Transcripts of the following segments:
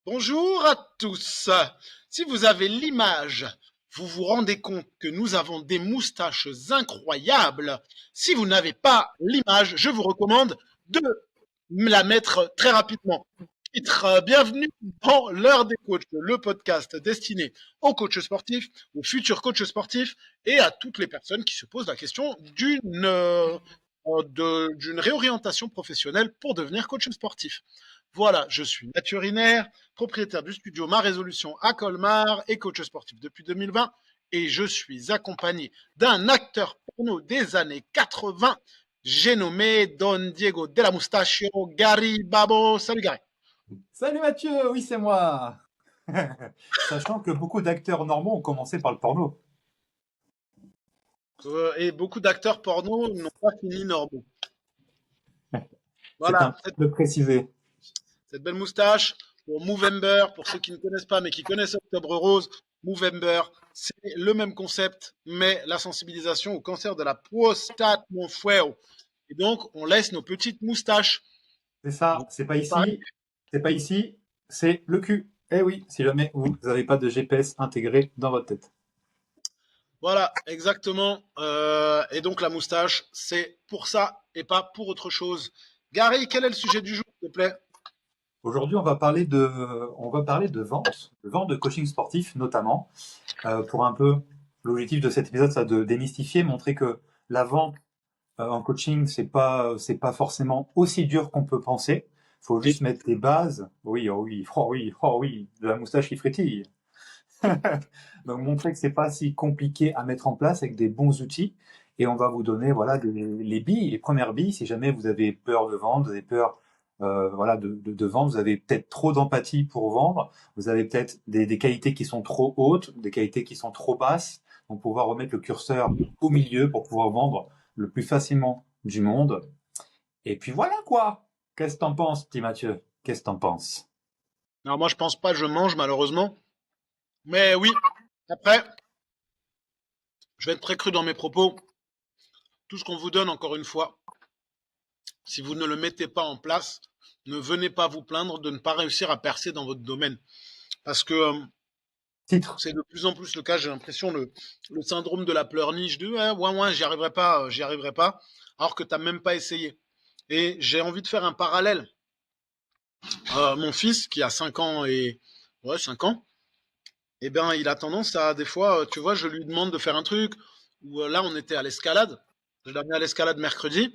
Bonjour à tous. Si vous avez l'image, vous vous rendez compte que nous avons des moustaches incroyables. Si vous n'avez pas l'image, je vous recommande de me la mettre très rapidement. Bienvenue dans l'heure des coachs, le podcast destiné aux coachs sportifs, aux futurs coachs sportifs et à toutes les personnes qui se posent la question d'une réorientation professionnelle pour devenir coach sportif. Voilà, je suis Mathieu Riner, propriétaire du studio Ma Résolution à Colmar et coach sportif depuis 2020. Et je suis accompagné d'un acteur porno des années 80, j'ai nommé Don Diego de la Mustachio, Gary Babo. Salut Gary. Salut Mathieu, oui c'est moi. Sachant que beaucoup d'acteurs normaux ont commencé par le porno. Et beaucoup d'acteurs porno n'ont pas fini normaux. C'est Voilà, important de le préciser. cette belle moustache pour Movember, pour ceux qui ne connaissent pas mais qui connaissent Octobre Rose. Movember, c'est le même concept, mais la sensibilisation au cancer de la prostate, mon frère. Et donc, on laisse nos petites moustaches. C'est ça, Donc, c'est pas pareil. ici, c'est pas ici, c'est le cul. Eh oui, si jamais vous n'avez pas de GPS intégré dans votre tête. Voilà, exactement. Et donc, la moustache, c'est pour ça et pas pour autre chose. Gary, quel est le sujet du jour, s'il te plaît? Aujourd'hui, on va parler de vente de coaching sportif notamment, pour un peu l'objectif de cet épisode, ça de démystifier, montrer que la vente en coaching, c'est pas forcément aussi dur qu'on peut penser. Faut Et juste mettre des bases. Oui, oh oui, oh oui, oh oui, de la moustache qui frétille. Donc montrer que c'est pas si compliqué à mettre en place avec des bons outils. Et on va vous donner voilà les billes, les premières billes. Si jamais vous avez peur de vendre, vous avez peur voilà de vendre, vous avez peut-être trop d'empathie pour vendre, vous avez peut-être des qualités qui sont trop hautes, des qualités qui sont trop basses. Donc pouvoir remettre le curseur au milieu pour pouvoir vendre le plus facilement du monde. Et puis voilà quoi. Qu'est-ce que t'en penses, petit Mathieu? Qu'est-ce que t'en penses? alors, moi, je pense pas, je mange, malheureusement. Mais oui, après, je vais être très cru dans mes propos. Tout ce qu'on vous donne, encore une fois, si vous ne le mettez pas en place, ne venez pas vous plaindre de ne pas réussir à percer dans votre domaine. Parce que Titre. c'est de plus en plus le cas, j'ai l'impression, le syndrome de la pleurniche, de ouais, j'y arriverai pas, j'y arriverai pas, alors que tu n'as même pas essayé. Et j'ai envie de faire un parallèle. Mon fils, qui a 5 ans et... Ouais, 5 ans, eh ben, il a tendance à, des fois, tu vois, je lui demande de faire un truc, ou là, on était à l'escalade, je l'ai amené à l'escalade mercredi,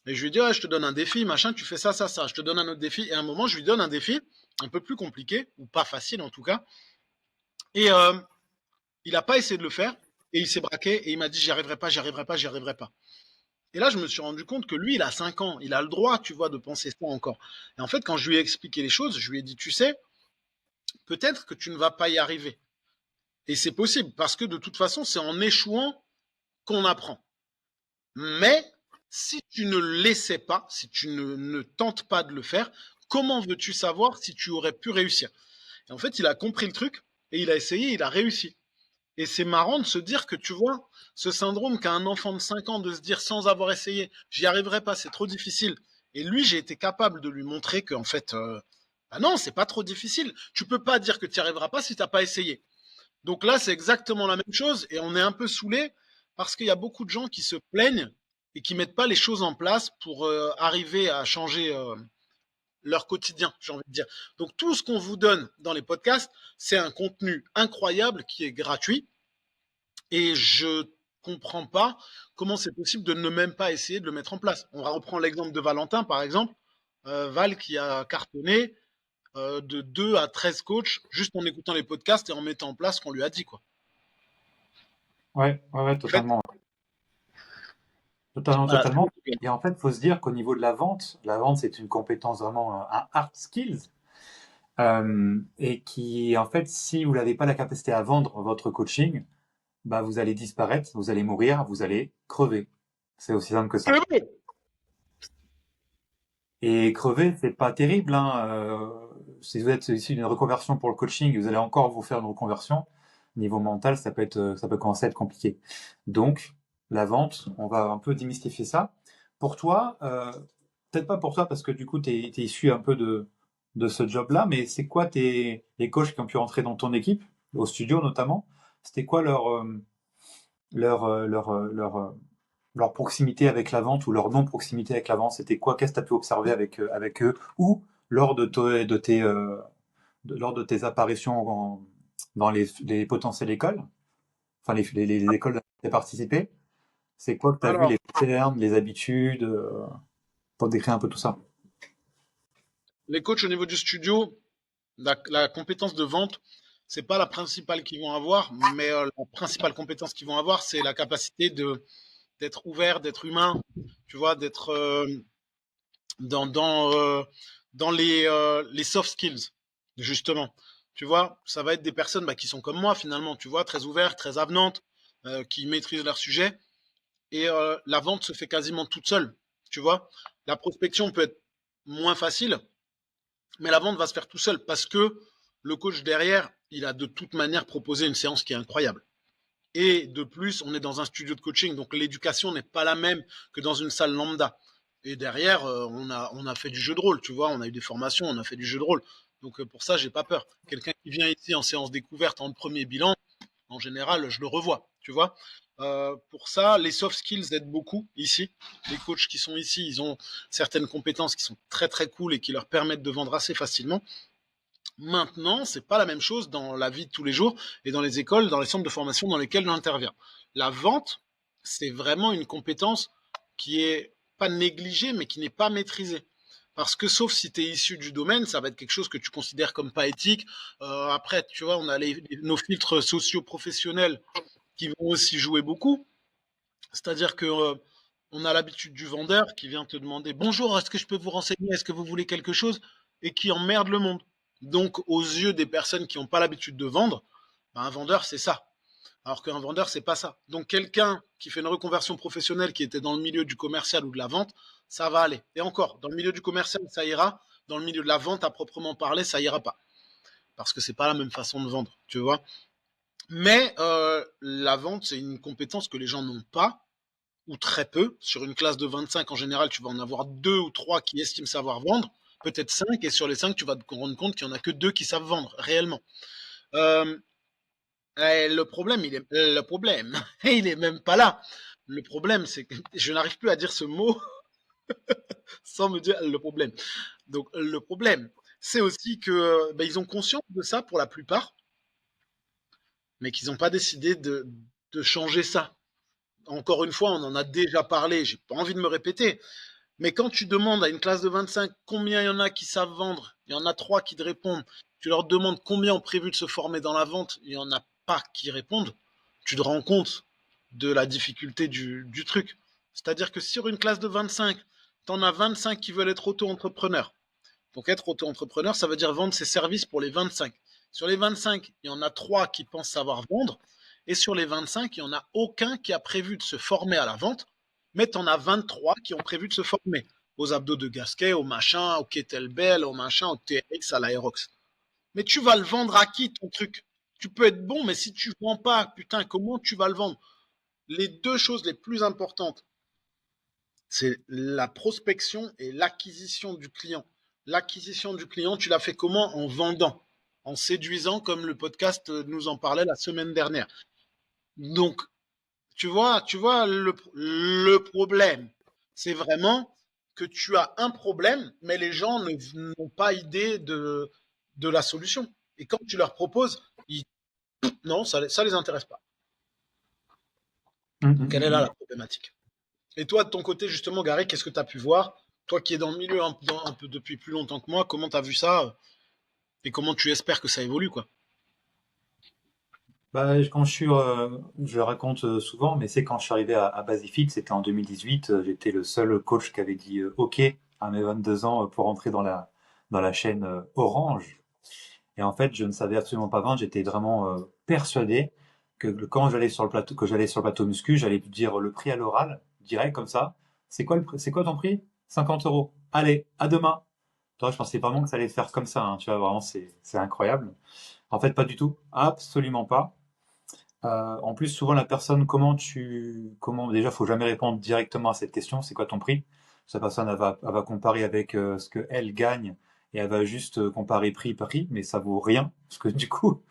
et je lui dis, ouais, je te donne un défi, machin, tu fais ça, ça, ça, je te donne un autre défi, et à un moment, je lui donne un défi, un peu plus compliqué, ou pas facile en tout cas, et il n'a pas essayé de le faire, et il s'est braqué, et il m'a dit, j'y arriverai pas, j'y arriverai pas, j'y arriverai pas. Et là, je me suis rendu compte que lui, il a 5 ans, il a le droit, tu vois, de penser ça encore. Et en fait, quand je lui ai expliqué les choses, je lui ai dit, tu sais, peut-être que tu ne vas pas y arriver. Et c'est possible, parce que de toute façon, c'est en échouant qu'on apprend. Mais si tu ne l'essaies pas, si tu ne tentes pas de le faire, comment veux-tu savoir si tu aurais pu réussir? Et en fait, il a compris le truc, et il a essayé, il a réussi. Et c'est marrant de se dire que, tu vois, ce syndrome qu'a un enfant de 5 ans de se dire sans avoir essayé, j'y arriverai pas, c'est trop difficile. Et lui, j'ai été capable de lui montrer qu'en fait, bah non, c'est pas trop difficile. Tu peux pas dire que tu n'y arriveras pas si tu n'as pas essayé. Donc là, c'est exactement la même chose et on est un peu saoulé parce qu'il y a beaucoup de gens qui se plaignent et qui mettent pas les choses en place pour arriver à changer leur quotidien, j'ai envie de dire. Donc tout ce qu'on vous donne dans les podcasts, c'est un contenu incroyable qui est gratuit et je comprends pas comment c'est possible de ne même pas essayer de le mettre en place. On va reprendre l'exemple de Valentin, par exemple. Val qui a cartonné de 2 à 13 coachs juste en écoutant les podcasts et en mettant en place ce qu'on lui a dit, quoi. Ouais, En fait, totalement. Totalement, voilà. totalement. Et en fait, faut se dire qu'au niveau de la vente, c'est une compétence vraiment, un hard skills, et qui, en fait, si vous n'avez pas la capacité à vendre votre coaching, bah, vous allez disparaître, vous allez mourir, vous allez crever. C'est aussi simple que ça. Et crever, c'est pas terrible, hein. Si vous êtes issu d'une reconversion pour le coaching, vous allez encore vous faire une reconversion. Niveau mental, ça peut commencer à être compliqué. Donc, la vente, on va un peu démystifier ça. Pour toi, peut-être pas pour toi parce que du coup, t'es issu un peu de ce job-là, mais c'est quoi les coachs qui ont pu rentrer dans ton équipe, au studio notamment? C'était quoi leur, euh, leur, euh, leur, euh, leur proximité avec la vente ou leur non-proximité avec la vente? C'était quoi? Qu'est-ce que tu as pu observer avec eux ou lors lors de tes apparitions dans les potentielles écoles, enfin les écoles dans lesquelles tu as participé? C'est quoi que tu as vu, Alors, les patterns, les habitudes, pour décrire un peu tout ça? les coachs au niveau du studio, la compétence de vente, c'est pas la principale qu'ils vont avoir, mais la principale compétence qu'ils vont avoir, c'est la capacité d'être ouvert, d'être humain, tu vois, d'être dans, dans, euh, dans les soft skills, justement. Tu vois, ça va être des personnes qui sont comme moi, finalement, tu vois, très ouvertes, très avenantes, qui maîtrisent leur sujet. Et la vente se fait quasiment toute seule, tu vois. La prospection peut être moins facile, mais la vente va se faire tout seul parce que le coach derrière, il a de toute manière proposé une séance qui est incroyable. Et de plus, on est dans un studio de coaching, donc l'éducation n'est pas la même que dans une salle lambda. Et derrière, on a fait du jeu de rôle, tu vois, on a eu des formations, on a fait du jeu de rôle. Donc pour ça, j'ai pas peur. Quelqu'un qui vient ici en séance découverte en premier bilan, en général, je le revois, tu vois. Pour ça, les soft skills aident beaucoup ici. Les coachs qui sont ici, ils ont certaines compétences qui sont très très cool et qui leur permettent de vendre assez facilement. Maintenant, c'est pas la même chose dans la vie de tous les jours et dans les écoles, dans les centres de formation dans lesquels j'interviens. La vente, c'est vraiment une compétence qui est pas négligée, mais qui n'est pas maîtrisée. Parce que sauf si tu es issu du domaine, ça va être quelque chose que tu considères comme pas éthique. Après, tu vois, on a nos filtres socio-professionnels qui vont aussi jouer beaucoup. C'est-à-dire que on a l'habitude du vendeur qui vient te demander bonjour, est-ce que je peux vous renseigner, est-ce que vous voulez quelque chose, et qui emmerde le monde. Donc, aux yeux des personnes qui n'ont pas l'habitude de vendre, un vendeur c'est ça. Alors qu'un vendeur c'est pas ça. Donc, quelqu'un qui fait une reconversion professionnelle, qui était dans le milieu du commercial ou de la vente, ça va aller. Et encore, dans le milieu du commercial, ça ira. Dans le milieu de la vente, à proprement parler, ça ira pas. Parce que c'est pas la même façon de vendre, tu vois. Mais la vente, c'est une compétence que les gens n'ont pas ou très peu. Sur une classe de 25, en général, tu vas en avoir deux ou trois qui estiment savoir vendre, peut-être cinq, et sur les cinq, tu vas te rendre compte qu'il n'y en a que deux qui savent vendre réellement. Euh, le problème, il est même pas là. Le problème, c'est que je n'arrive plus à dire ce mot sans me dire le problème. Donc, le problème, c'est aussi que ils ont conscience de ça pour la plupart, mais qu'ils n'ont pas décidé de changer ça. Encore une fois, on en a déjà parlé, j'ai pas envie de me répéter. Mais quand tu demandes à une classe de 25 combien il y en a qui savent vendre, il y en a trois qui te répondent. Tu leur demandes combien ont prévu de se former dans la vente, il n'y en a pas qui répondent. Tu te rends compte de la difficulté du truc. C'est-à-dire que sur une classe de 25, tu en as 25 qui veulent être auto-entrepreneurs. Donc être auto-entrepreneur, ça veut dire vendre ses services pour les 25. Sur les 25, il y en a 3 qui pensent savoir vendre. Et sur les 25, il n'y en a aucun qui a prévu de se former à la vente. Mais tu en as 23 qui ont prévu de se former aux abdos de Gasquet, au machin, au kettlebell, au machin, au TRX, à l'aérox. Mais tu vas le vendre à qui ton truc? Tu peux être bon, mais si tu ne vends pas, putain, comment tu vas le vendre? Les deux choses les plus importantes, c'est la prospection et l'acquisition du client. L'acquisition du client, tu l'as fait comment? En vendant, en séduisant, comme le podcast nous en parlait la semaine dernière. Donc, tu vois le problème, c'est vraiment que tu as un problème, mais les gens n'ont pas idée de la solution. Et quand tu leur proposes, non, ça les intéresse pas. Hum, Donc, hum, elle est hum, là hum. la problématique. Et toi, de ton côté, justement, Gary, qu'est-ce que tu as pu voir? Toi qui es dans le milieu un peu depuis plus longtemps que moi, comment tu as vu ça et comment tu espères que ça évolue, quoi? Bah, je le raconte souvent, mais c'est quand je suis arrivé à Basifit, c'était en 2018, j'étais le seul coach qui avait dit OK à mes 22 ans pour entrer dans la chaîne Orange. Et en fait, je ne savais absolument pas vendre, j'étais vraiment persuadé quand j'allais sur le plateau, que j'allais sur le plateau muscu, j'allais dire le prix à l'oral, direct comme ça. C'est quoi ton prix? 50 euros. Allez, à demain. Toi, je pensais vraiment que ça allait se faire comme ça, hein, tu vois, vraiment, c'est incroyable. En fait, pas du tout. Absolument pas. En plus, souvent la personne, déjà, faut jamais répondre directement à cette question. C'est quoi ton prix? Cette personne, elle va comparer avec ce que elle gagne et elle va juste comparer prix, mais ça vaut rien, parce que du coup,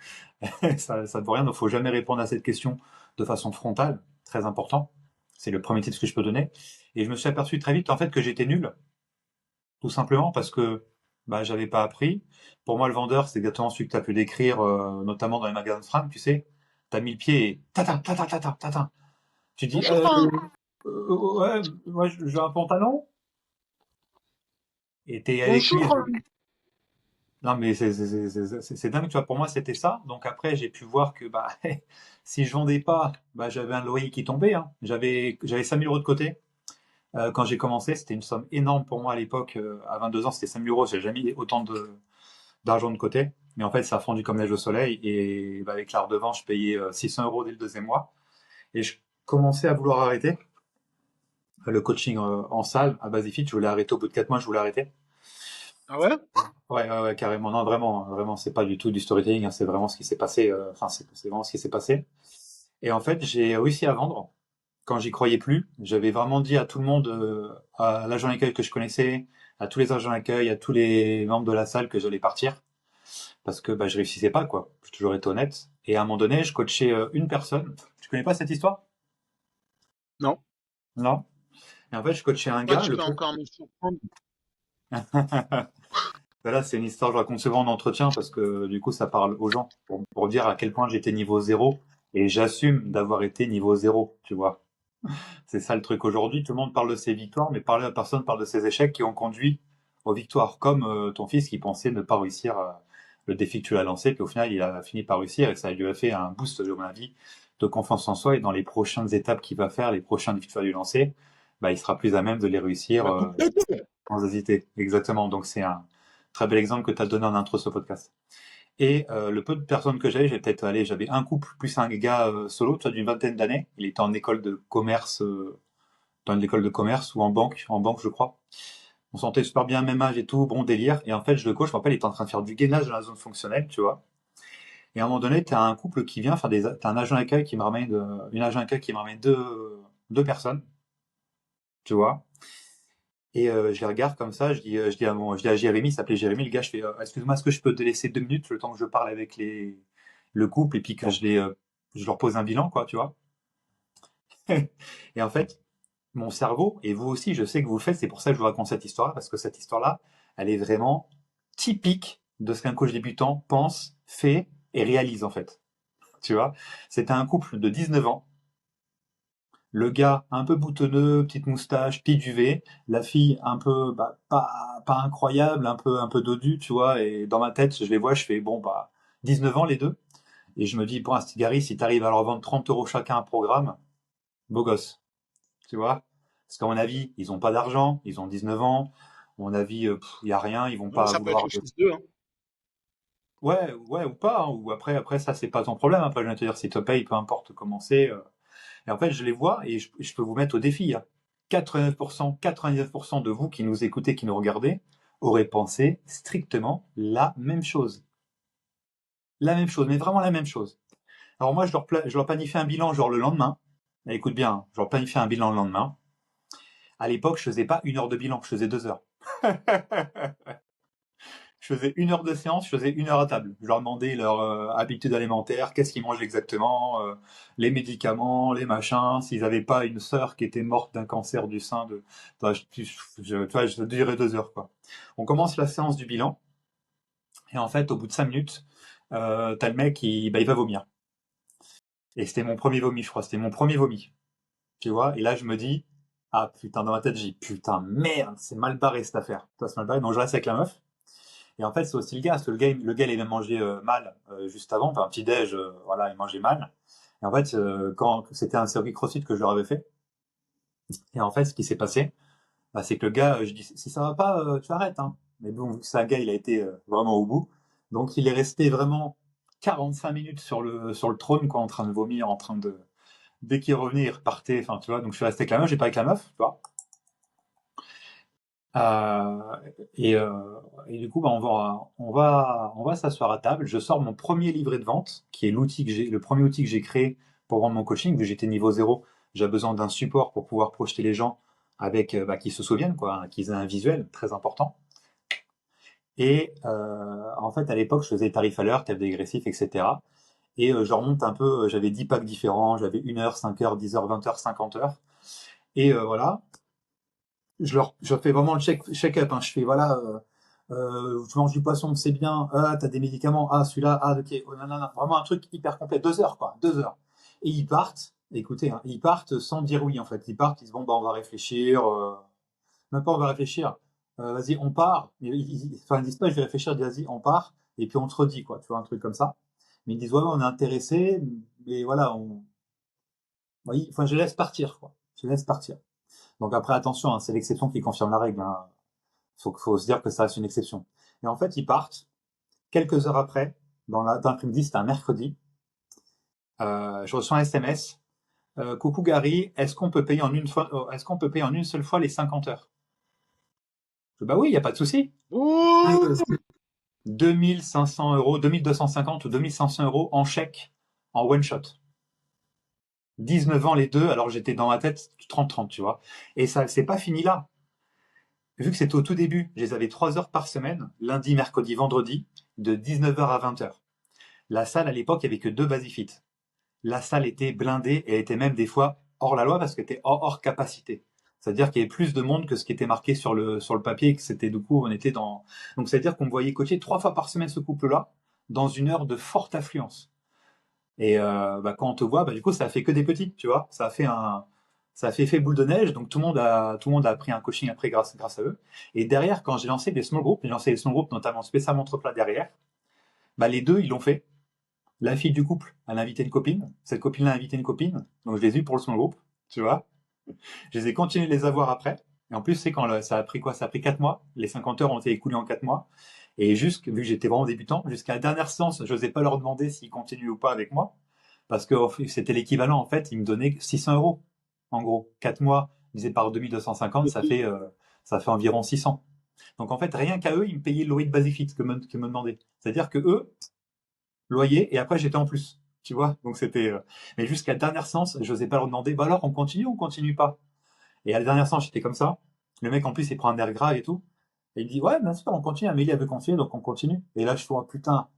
ça vaut rien, donc faut jamais répondre à cette question de façon frontale, très important. C'est le premier tips que je peux donner. Et je me suis aperçu très vite, en fait, que j'étais nul, tout simplement parce que bah, j'avais pas appris. Pour moi, le vendeur, c'est exactement celui que tu as pu décrire, notamment dans les magasins de fringues, tu sais. T'as mis le pied et tata, tata, tata, tata. Tu dis, Bonjour, hein. ouais, moi, je veux un pantalon. Et t'es avec lui. Bonjour. Non, mais c'est dingue, tu vois. Pour moi, c'était ça. Donc après, j'ai pu voir que bah, si je vendais pas, bah, j'avais un loyer qui tombait. Hein. J'avais 5 000 € de côté. Quand j'ai commencé, c'était une somme énorme pour moi à l'époque. À 22 ans, c'était 5 000 €. J'ai jamais mis autant d'argent de côté. Mais en fait, ça a fondu comme neige au soleil. Et bah, avec la redevance, je payais 600 € dès le deuxième mois. Et je commençais à vouloir arrêter le coaching en salle à Basifit. Je voulais arrêter au bout de 4 mois, je voulais arrêter. Ah ouais? Ouais, ouais, ouais, carrément. Non, vraiment, vraiment, c'est pas du tout du storytelling, hein, c'est vraiment ce qui s'est passé. Enfin, c'est vraiment ce qui s'est passé. Et en fait, j'ai réussi à vendre quand j'y croyais plus. J'avais vraiment dit à tout le monde, à l'agent d'accueil que je connaissais, à tous les agents d'accueil, à tous les membres de la salle que j'allais partir parce que bah, je réussissais pas, quoi. J'ai toujours été honnête. Et à un moment donné, je coachais une personne. Tu connais pas cette histoire? Non. Non. Et en fait, je coachais un Ouais, gars, tu le peux pauvre. encore me surprendre. Ben là, c'est une histoire que je raconte souvent en entretien parce que du coup, ça parle aux gens pour dire à quel point j'étais niveau zéro et j'assume d'avoir été niveau zéro, tu vois. C'est ça le truc aujourd'hui. Tout le monde parle de ses victoires, mais personne parle de ses échecs qui ont conduit aux victoires. Comme ton fils qui pensait ne pas réussir le défi que tu l'as lancé, puis au final, il a fini par réussir et ça lui a fait un boost, de mon avis, de confiance en soi. Et dans les prochaines étapes qu'il va faire, les prochains défis que tu vas lui lancer, bah, il sera plus à même de les réussir Il a tout pété. sans hésiter. Exactement. Donc, c'est un très bel exemple que tu as donné en intro de ce podcast. Et le peu de personnes que j'avais, j'avais un couple plus un gars solo, tu vois, d'une vingtaine d'années. Il était en école de commerce, dans une école de commerce ou en banque, je crois. On sentait super bien, même âge et tout, bon délire. Et en fait, je le coach, je me rappelle, il était en train de faire du gainage dans la zone fonctionnelle, tu vois. Et à un moment donné, t'as un couple qui vient faire t'as un agent d'accueil qui me ramène, une agent d'accueil qui me ramène deux personnes, tu vois. Et je les regarde comme ça, je dis à Jérémy, il s'appelait Jérémy, le gars, je fais, excuse-moi, est-ce que je peux te laisser 2 minutes le temps que je parle avec le couple et puis que je leur pose un bilan, quoi, tu vois. Et en fait, mon cerveau, et vous aussi, je sais que vous le faites, c'est pour ça que je vous raconte cette histoire-là, parce que cette histoire-là, elle est vraiment typique de ce qu'un coach débutant pense, fait et réalise, en fait. Tu vois, c'était un couple de 19 ans. Le gars, un peu boutonneux, petite moustache, petit duvet. La fille, un peu, bah, pas incroyable, un peu dodu, tu vois. Et dans ma tête, je les vois, je fais, bon, bah, 19 ans les deux. Et je me dis, bon, un Stigari, si t'arrives à leur vendre 30 € chacun un programme, beau gosse, tu vois. Parce qu'à mon avis, ils ont pas d'argent, ils ont 19 ans. À mon avis, il y a rien, ils vont Ouais, pas ça peut être vouloir le de... fils d'eux, hein. Ouais, ouais, ou pas, hein, ou après, ça, c'est pas ton problème. Après, je viens de te dire, si te paye, peu importe comment c'est. Et en fait, je les vois et je peux vous mettre au défi, hein. 99% de vous qui nous écoutez, qui nous regardez, auraient pensé strictement la même chose. La même chose, mais vraiment la même chose. Alors moi, je leur planifie un bilan genre le lendemain. Écoute bien, hein, je leur planifie un bilan le lendemain. À l'époque, je faisais pas 1 heure de bilan, je faisais 2 heures. Je faisais 1 heure de séance, je faisais 1 heure à table. Je leur demandais leur habitude alimentaire, qu'est-ce qu'ils mangent exactement, les médicaments, les machins, s'ils n'avaient pas une sœur qui était morte d'un cancer du sein. Enfin, tu vois, je dirais 2 heures, quoi. On commence la séance du bilan, et en fait, au bout de 5 minutes, t'as le mec, il va vomir. Et c'était mon premier vomi, je crois. C'était mon premier vomi. Tu vois, et là, je me dis, ah putain, dans ma tête, j'ai dit, putain, merde, c'est mal barré cette affaire. Toi, c'est mal barré, donc je reste avec la meuf. Et en fait, c'est aussi le gars, parce que le gars, il avait mangé mal juste avant, enfin, un petit déj, voilà, il mangeait mal. Et en fait, quand c'était un circuit CrossFit que je leur avais fait, et en fait, ce qui s'est passé, bah, c'est que le gars, je dis, si ça va pas, tu arrêtes, hein. Mais bon, vu que c'est un gars, il a été vraiment au bout. Donc, il est resté vraiment 45 minutes sur le trône, quoi, en train de vomir, en train de, dès qu'il revenait, il repartait, enfin, tu vois. Donc, je suis resté avec la meuf, j'ai pas avec la meuf, tu vois. Euh, et, euh, et du coup, bah, on va s'asseoir à table. Je sors mon premier livret de vente, qui est le premier outil que j'ai créé pour vendre mon coaching. Vu que j'étais niveau zéro, j'ai besoin d'un support pour pouvoir projeter les gens avec, bah, qu'ils se souviennent, quoi, qu'ils aient un visuel très important. Et en fait, à l'époque, je faisais tarif à l'heure, TF dégressif, etc. Et je remonte un peu, j'avais 10 packs différents, j'avais 1 heure, 5 heures, 10 heures, 20 heures, 50 heures. Et voilà, je fais vraiment le check-up. Hein. Je fais, voilà, tu manges du poisson, c'est bien. Ah, t'as des médicaments. Ah, celui-là, ah, ok. Oh, non, non, non. Vraiment un truc hyper complet. 2 heures, quoi. 2 heures. Et ils partent, écoutez, hein, ils partent sans dire oui, en fait. Ils partent, ils disent, bon, bah, on va réfléchir. Même pas, on va réfléchir. Vas-y, on part. Enfin, ils disent pas, je vais réfléchir, ils disent, vas-y, on part. Et puis on te redit, quoi. Tu vois, un truc comme ça. Mais ils disent, ouais, on est intéressé. Mais voilà, oui, enfin, je laisse partir, quoi. Je laisse partir. Donc après, attention, hein, c'est l'exception qui confirme la règle. Hein. Faut se dire que ça reste une exception. Et en fait, ils partent. Quelques heures après, dans l'après-midi, c'était un mercredi, je reçois un SMS. Coucou Gary, est-ce qu'on peut payer en une seule fois les 50 heures? Bah oui, il n'y a pas de souci. Ouh. 2500 euros, 2250 ou 2500 € en chèque, en one shot. 19 ans les deux, alors j'étais dans ma tête 30-30, tu vois. Et ça, c'est pas fini là. Vu que c'était au tout début, je les avais 3 heures par semaine, lundi, mercredi, vendredi, de 19 heures à 20 heures. La salle, à l'époque, il n'y avait que 2 Basic-Fit. La salle était blindée et était même des fois hors la loi parce qu'elle était hors capacité. C'est-à-dire qu'il y avait plus de monde que ce qui était marqué sur le papier et que c'était du coup, on était dans. Donc, c'est-à-dire qu'on me voyait coacher 3 fois par semaine ce couple-là dans une heure de forte affluence. Et bah, quand on te voit, bah, du coup, ça a fait que des petits, tu vois. Ça a fait effet boule de neige. Donc, tout le monde a pris un coaching après grâce à eux. Et derrière, quand j'ai lancé les small groups, j'ai lancé les small groups, notamment spécialement entre plats derrière, bah, les deux, ils l'ont fait. La fille du couple, elle a invité une copine. Cette copine-là a invité une copine. Donc, je les ai eu pour le small group, tu vois. Je les ai continué de les avoir après. Et en plus, c'est quand ça a pris quoi? Ça a pris 4 mois. Les 50 heures ont été écoulées en 4 mois. Et vu que j'étais vraiment débutant, jusqu'à la dernière séance, je n'osais pas leur demander s'ils continuaient ou pas avec moi. Parce que c'était l'équivalent, en fait. Ils me donnaient 600 €. En gros, 4 mois divisé par 2250, ça fait environ 600. Donc, en fait, rien qu'à eux, ils me payaient le loyer de Basifit que me demandaient. C'est-à-dire que eux, loyer, et après, j'étais en plus. Tu vois? Donc, c'était. Mais jusqu'à la dernière séance, je n'osais pas leur demander, bah alors, on continue ou on continue pas? Et à la dernière séance, j'étais comme ça. Le mec, en plus, il prend un air grave et tout. Et il dit, ouais, bien sûr, on continue. Amélie, elle veut continuer, donc on continue. Et là, je vois, putain,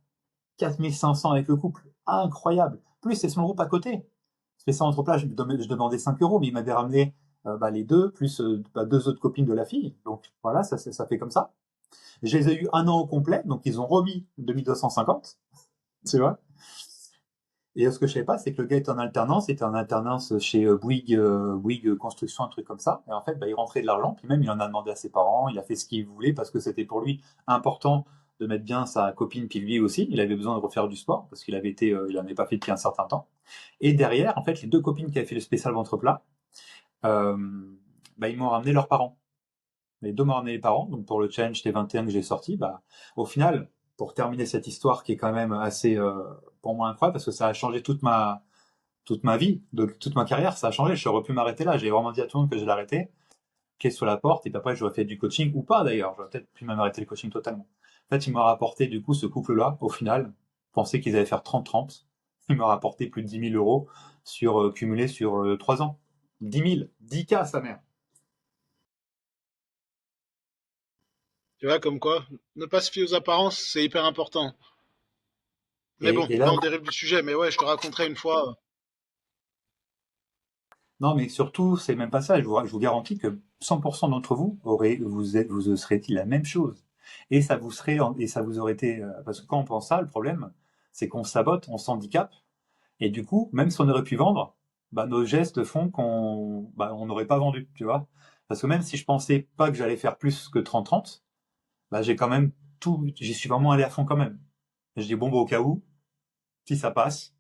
4500 avec le couple. Incroyable. Plus, c'est son groupe à côté. Je fais ça entre plats, je demandais 5 euros, mais il m'avait ramené bah, les deux, plus bah, 2 autres copines de la fille. Donc voilà, ça fait comme ça. Je les ai eu un an au complet, donc ils ont remis 2250, tu vois. Et ce que je savais pas, c'est que le gars était en alternance chez Bouygues Construction, un truc comme ça. Et en fait, bah, il rentrait de l'argent, puis même il en a demandé à ses parents, il a fait ce qu'il voulait parce que c'était pour lui important de mettre bien sa copine, puis lui aussi. Il avait besoin de refaire du sport parce il n'en avait pas fait depuis un certain temps. Et derrière, en fait, les 2 copines qui avaient fait le spécial ventre plat, euh, bah, ils m'ont ramené leurs parents. Les deux m'ont ramené les parents. Donc pour le challenge T21 que j'ai sorti, bah, au final, pour terminer cette histoire qui est quand même assez, pour moi, incroyable, parce que ça a changé toute ma vie, toute ma carrière, ça a changé. J'aurais pu m'arrêter là. J'ai vraiment dit à tout le monde que je l'arrêtais, clé sur la porte, et puis après, j'aurais fait du coaching, ou pas d'ailleurs. J'aurais peut-être pu même arrêter le coaching totalement. En fait, il m'a rapporté, du coup, ce couple-là, au final, pensait qu'ils allaient faire 30-30. Il m'a rapporté plus de 10 000 € cumulé sur 3 ans. 10 000, 10K, sa mère. Tu vois, comme quoi, ne pas se fier aux apparences, c'est hyper important. Mais bon, Et là, là, on dérive du sujet. Mais ouais, je te raconterai une fois. non, mais surtout, c'est même pas ça. Je vous garantis que 100% d'entre vous vous serez dit la même chose. Et ça vous aurait été, parce que quand on pense ça, le problème, c'est qu'on se sabote, on s'handicape, et du coup, même si on aurait pu vendre, bah, nos gestes font on n'aurait pas vendu, tu vois. Parce que même si je pensais pas que j'allais faire plus que 30-30, bah, j'ai quand même j'y suis vraiment allé à fond quand même. Je dis bon, bah, au cas où, si ça passe.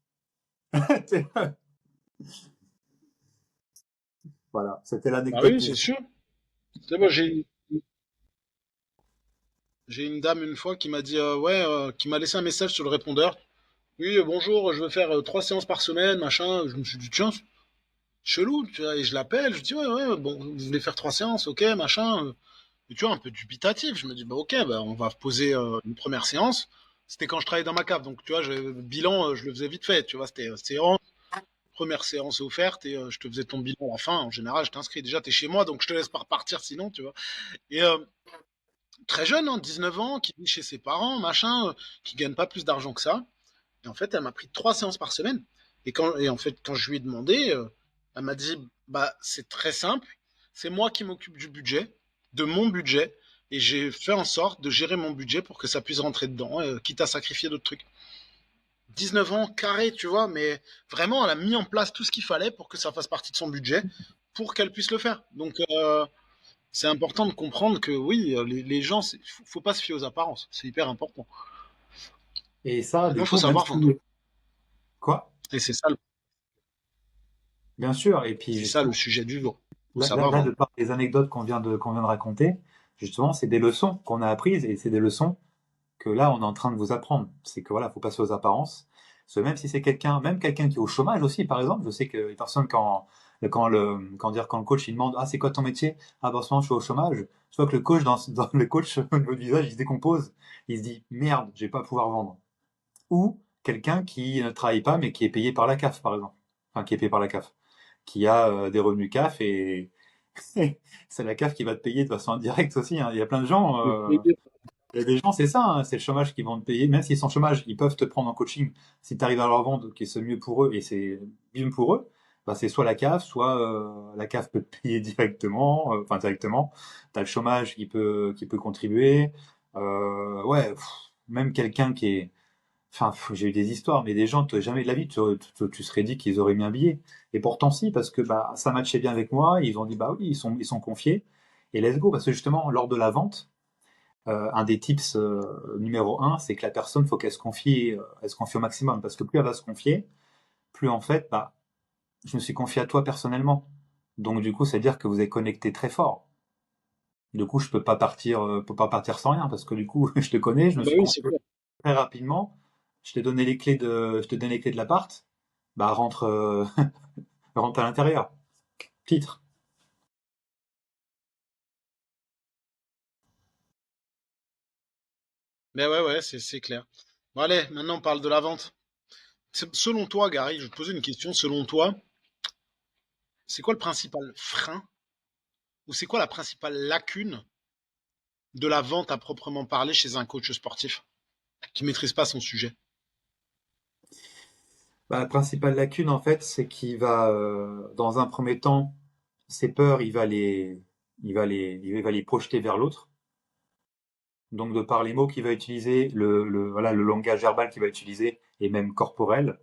Voilà, c'était Ah l'anecdote oui, du c'est jour. sûr. Tu sais, moi, j'ai une dame une fois qui m'a dit, ouais, qui m'a laissé un message sur le répondeur. Oui, bonjour, je veux faire 3 séances par semaine, machin. Je me suis dit, tiens, chelou, tu vois, et je l'appelle, je dis, ouais, ouais, bon, vous voulez faire 3 séances, ok, machin. Et tu vois, un peu dubitatif. Je me dis, bah, ok, bah, on va poser une première séance. C'était quand je travaillais dans ma cave, donc tu vois, le bilan, je le faisais vite fait, tu vois, c'était séance, première séance offerte, et je te faisais ton bilan à la fin. En général, je t'inscris. Déjà, t'es chez moi, donc je te laisse pas repartir sinon, tu vois. Et très jeune, hein, 19 ans, qui vit chez ses parents, machin, qui gagne pas plus d'argent que ça. Et en fait, elle m'a pris 3 séances par semaine. Et en fait, quand je lui ai demandé, elle m'a dit, bah, c'est très simple. C'est moi qui m'occupe du budget, de mon budget. Et j'ai fait en sorte de gérer mon budget pour que ça puisse rentrer dedans, quitte à sacrifier d'autres trucs. 19 ans, carré, tu vois, mais vraiment, elle a mis en place tout ce qu'il fallait pour que ça fasse partie de son budget, pour qu'elle puisse le faire. Donc, c'est important de comprendre que oui, les gens, faut pas se fier aux apparences. C'est hyper important. Et ça, du Maintenant, faut coup, même savoir vendre. si... Quoi? Et Bien sûr. Et puis, c'est ça le justement, sujet du jour. Faut là, savoir là, vendre. de par les anecdotes qu'on vient de raconter, justement, c'est des leçons qu'on a apprises et c'est des leçons que là, on est en train de vous apprendre. C'est que voilà, faut passer aux apparences. Parce que même si c'est quelqu'un, même quelqu'un qui est au chômage aussi, par exemple, je sais que les personnes, quand le coach il demande, ah, c'est quoi ton métier? Ah, bah, en ce moment, je suis au chômage. Je vois que le coach, dans le coach, au niveau du visage, il se décompose. Il se dit, merde, je vais pas pouvoir vendre. Ou quelqu'un qui ne travaille pas, mais qui est payé par la CAF, par exemple. Enfin, qui est payé par la CAF. Qui a des revenus CAF et c'est la CAF qui va te payer de façon indirecte aussi, hein. Il y a plein de gens, il y a des gens, c'est ça, hein, c'est le chômage qui vont te payer. Même s'ils sont chômage, ils peuvent te prendre en coaching si tu arrives à leur vendre, qui c'est mieux pour eux et c'est bien pour eux. Bah, c'est soit la CAF, soit la CAF peut te payer directement, enfin directement. T'as le chômage qui peut contribuer. Ouais, même quelqu'un qui est, enfin, j'ai eu des histoires, mais des gens, jamais de la vie, tu serais dit qu'ils auraient mis un billet. Et pourtant, si, parce que bah, ça matchait bien avec moi. Ils ont dit, bah oui, ils sont confiés. Et let's go, parce que justement, lors de la vente, un des tips numéro un, c'est que la personne, faut qu'elle se confie au maximum. Parce que plus elle va se confier, plus en fait, bah, je me suis confié à toi personnellement. Donc du coup, c'est-à-dire que vous êtes connecté très fort. Du coup, je peux pas partir sans rien parce que du coup, je te connais, je me Bah suis oui, confié c'est clair. très rapidement. Je te donne les clés de l'appart. Bah rentre, rentre à l'intérieur. Titre. Mais ouais, ouais, c'est clair. Bon, allez, maintenant on parle de la vente. Selon toi, Gary, je vais te poser une question. Selon toi, c'est quoi le principal frein ou c'est quoi la principale lacune de la vente à proprement parler chez un coach sportif qui maîtrise pas son sujet? Bah, la principale lacune, en fait, c'est qu'il va, dans un premier temps, ses peurs, il va les projeter vers l'autre. Donc, de par les mots qu'il va utiliser, voilà, le langage verbal qu'il va utiliser, et même corporel,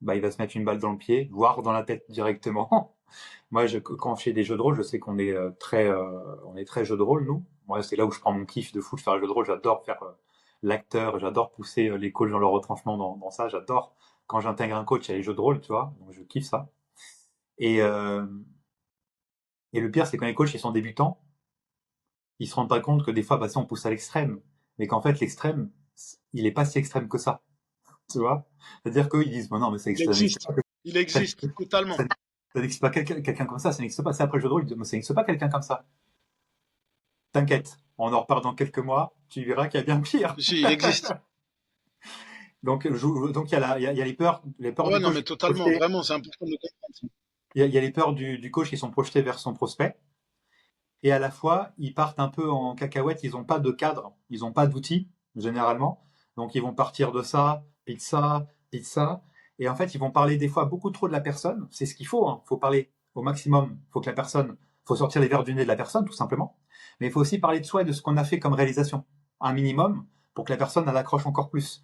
bah, il va se mettre une balle dans le pied, voire dans la tête directement. Moi, quand je fais des jeux de rôle, je sais on est très jeu de rôle, nous. Moi, c'est là où je prends mon kiff de fou de faire un jeu de rôle. J'adore faire l'acteur, j'adore pousser les coachs dans leur retranchement dans ça. J'adore quand j'intègre un coach à les jeux de rôle, tu vois. Donc, je kiffe ça. Et, euh, et le pire, c'est quand les coachs ils sont débutants, ils se rendent pas compte que des fois, bah, si on pousse à l'extrême, mais qu'en fait, l'extrême, il est pas si extrême que ça, tu vois. C'est-à-dire qu'eux, ils disent, bon, non, mais Il ça n'existe existe. pas. Il existe totalement. Ça, ça n'existe pas quelqu'un comme ça n'existe pas. C'est après le jeu de rôle, ils disent, mais ça n'existe pas quelqu'un comme ça. T'inquiète, on en repart dans quelques mois, tu verras qu'il y a bien pire. Si, il existe. Donc il y a les peurs Ouais, du non, coach mais qui sont totalement. projetées, Vraiment, c'est important de le comprendre, ça. il y a les peurs du coach qui sont projetées vers son prospect, et à la fois, ils partent un peu en cacahuète, ils n'ont pas de cadre, ils n'ont pas d'outils, généralement, donc ils vont partir de ça, puis de ça, et en fait, ils vont parler des fois beaucoup trop de la personne, c'est ce qu'il faut, hein. Faut parler au maximum, faut que la personne, faut sortir les verres du nez de la personne, tout simplement, mais il faut aussi parler de soi et de ce qu'on a fait comme réalisation, un minimum, pour que la personne, elle accroche encore plus.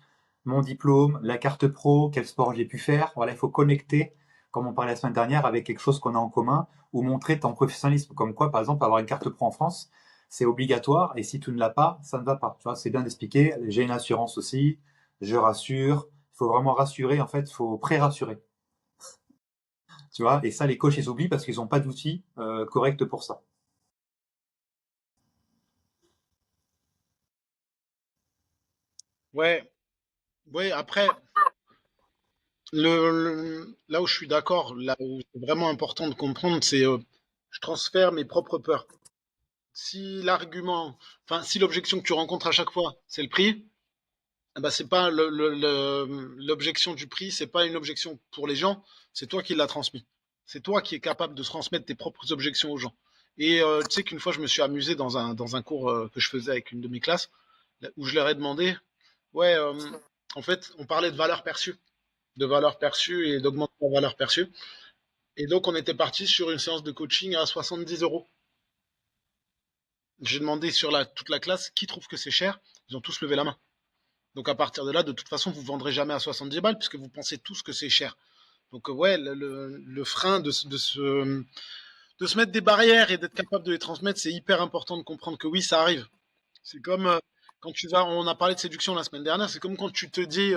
Mon diplôme, la carte pro, quel sport j'ai pu faire, voilà, il faut connecter, comme on parlait la semaine dernière, avec quelque chose qu'on a en commun, ou montrer ton professionnalisme. Comme quoi, par exemple, avoir une carte pro en France, c'est obligatoire, et si tu ne l'as pas, ça ne va pas. Tu vois, c'est bien d'expliquer. J'ai une assurance aussi, je rassure. Il faut vraiment rassurer, en fait, il faut pré-rassurer. Tu vois, et ça, les coachs, ils oublient parce qu'ils n'ont pas d'outils corrects pour ça. Ouais, ouais, après, là où je suis d'accord, là où c'est vraiment important de comprendre, c'est je transfère mes propres peurs. Si l'argument, enfin, si l'objection que tu rencontres à chaque fois, c'est le prix, eh ben, c'est pas l'objection du prix, c'est pas une objection pour les gens, c'est toi qui l'as transmis. C'est toi qui es capable de transmettre tes propres objections aux gens. Et tu sais qu'une fois, je me suis amusé dans un cours que je faisais avec une de mes classes, où je leur ai demandé, ouais, en fait, on parlait de valeur perçue et d'augmenter la valeur perçue. Et donc, on était parti sur une séance de coaching à 70 euros. J'ai demandé sur toute la classe qui trouve que c'est cher. Ils ont tous levé la main. Donc, à partir de là, de toute façon, vous ne vendrez jamais à 70 balles puisque vous pensez tous que c'est cher. Donc, ouais, le frein de se mettre des barrières et d'être capable de les transmettre, c'est hyper important de comprendre que oui, ça arrive. C'est comme quand tu vas, on a parlé de séduction la semaine dernière, c'est comme quand tu te dis,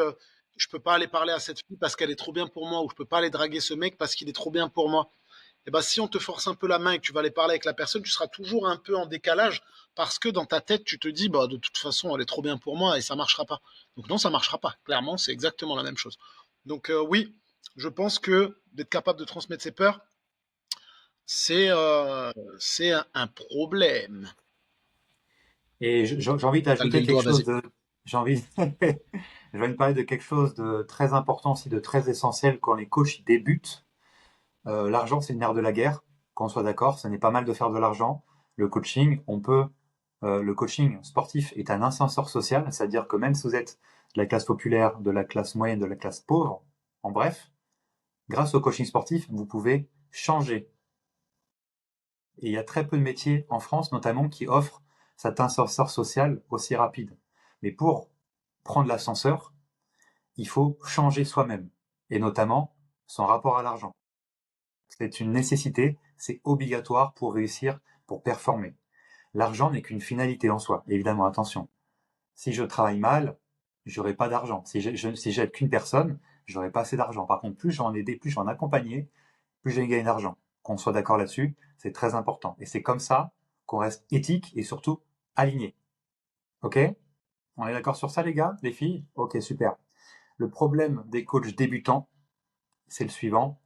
je peux pas aller parler à cette fille parce qu'elle est trop bien pour moi, ou je peux pas aller draguer ce mec parce qu'il est trop bien pour moi. Et ben, si on te force un peu la main et que tu vas aller parler avec la personne, tu seras toujours un peu en décalage parce que dans ta tête, tu te dis, bah, de toute façon, elle est trop bien pour moi et ça marchera pas. Donc non, ça marchera pas. Clairement, c'est exactement la même chose. Donc oui, je pense que d'être capable de transmettre ses peurs, c'est un problème. Et j'ai envie T'as levé d'ajouter le quelque doigt, chose vas-y. de, j'ai envie, je vais te parler de quelque chose de très important aussi, de très essentiel quand les coachs débutent. L'argent, c'est le nerf de la guerre, qu'on soit d'accord, ce n'est pas mal de faire de l'argent. Le coaching sportif est un ascenseur social, c'est-à-dire que même si vous êtes de la classe populaire, de la classe moyenne, de la classe pauvre, en bref, grâce au coaching sportif, vous pouvez changer. Et il y a très peu de métiers en France, notamment, qui offrent cet ascenseur social aussi rapide. Mais pour prendre l'ascenseur, il faut changer soi-même, et notamment son rapport à l'argent. C'est une nécessité, c'est obligatoire pour réussir, pour performer. L'argent n'est qu'une finalité en soi, évidemment, attention. Si je travaille mal, j'aurai pas d'argent. Si j'aide qu'une personne, j'aurai pas assez d'argent. Par contre, plus j'en aidé, plus j'en accompagné, plus j'ai gagné d'argent. Qu'on soit d'accord là-dessus, c'est très important. Et c'est comme ça qu'on reste éthique et surtout aligné. Ok? On est d'accord sur ça, les gars, les filles? Ok, super. Le problème des coachs débutants, c'est le suivant.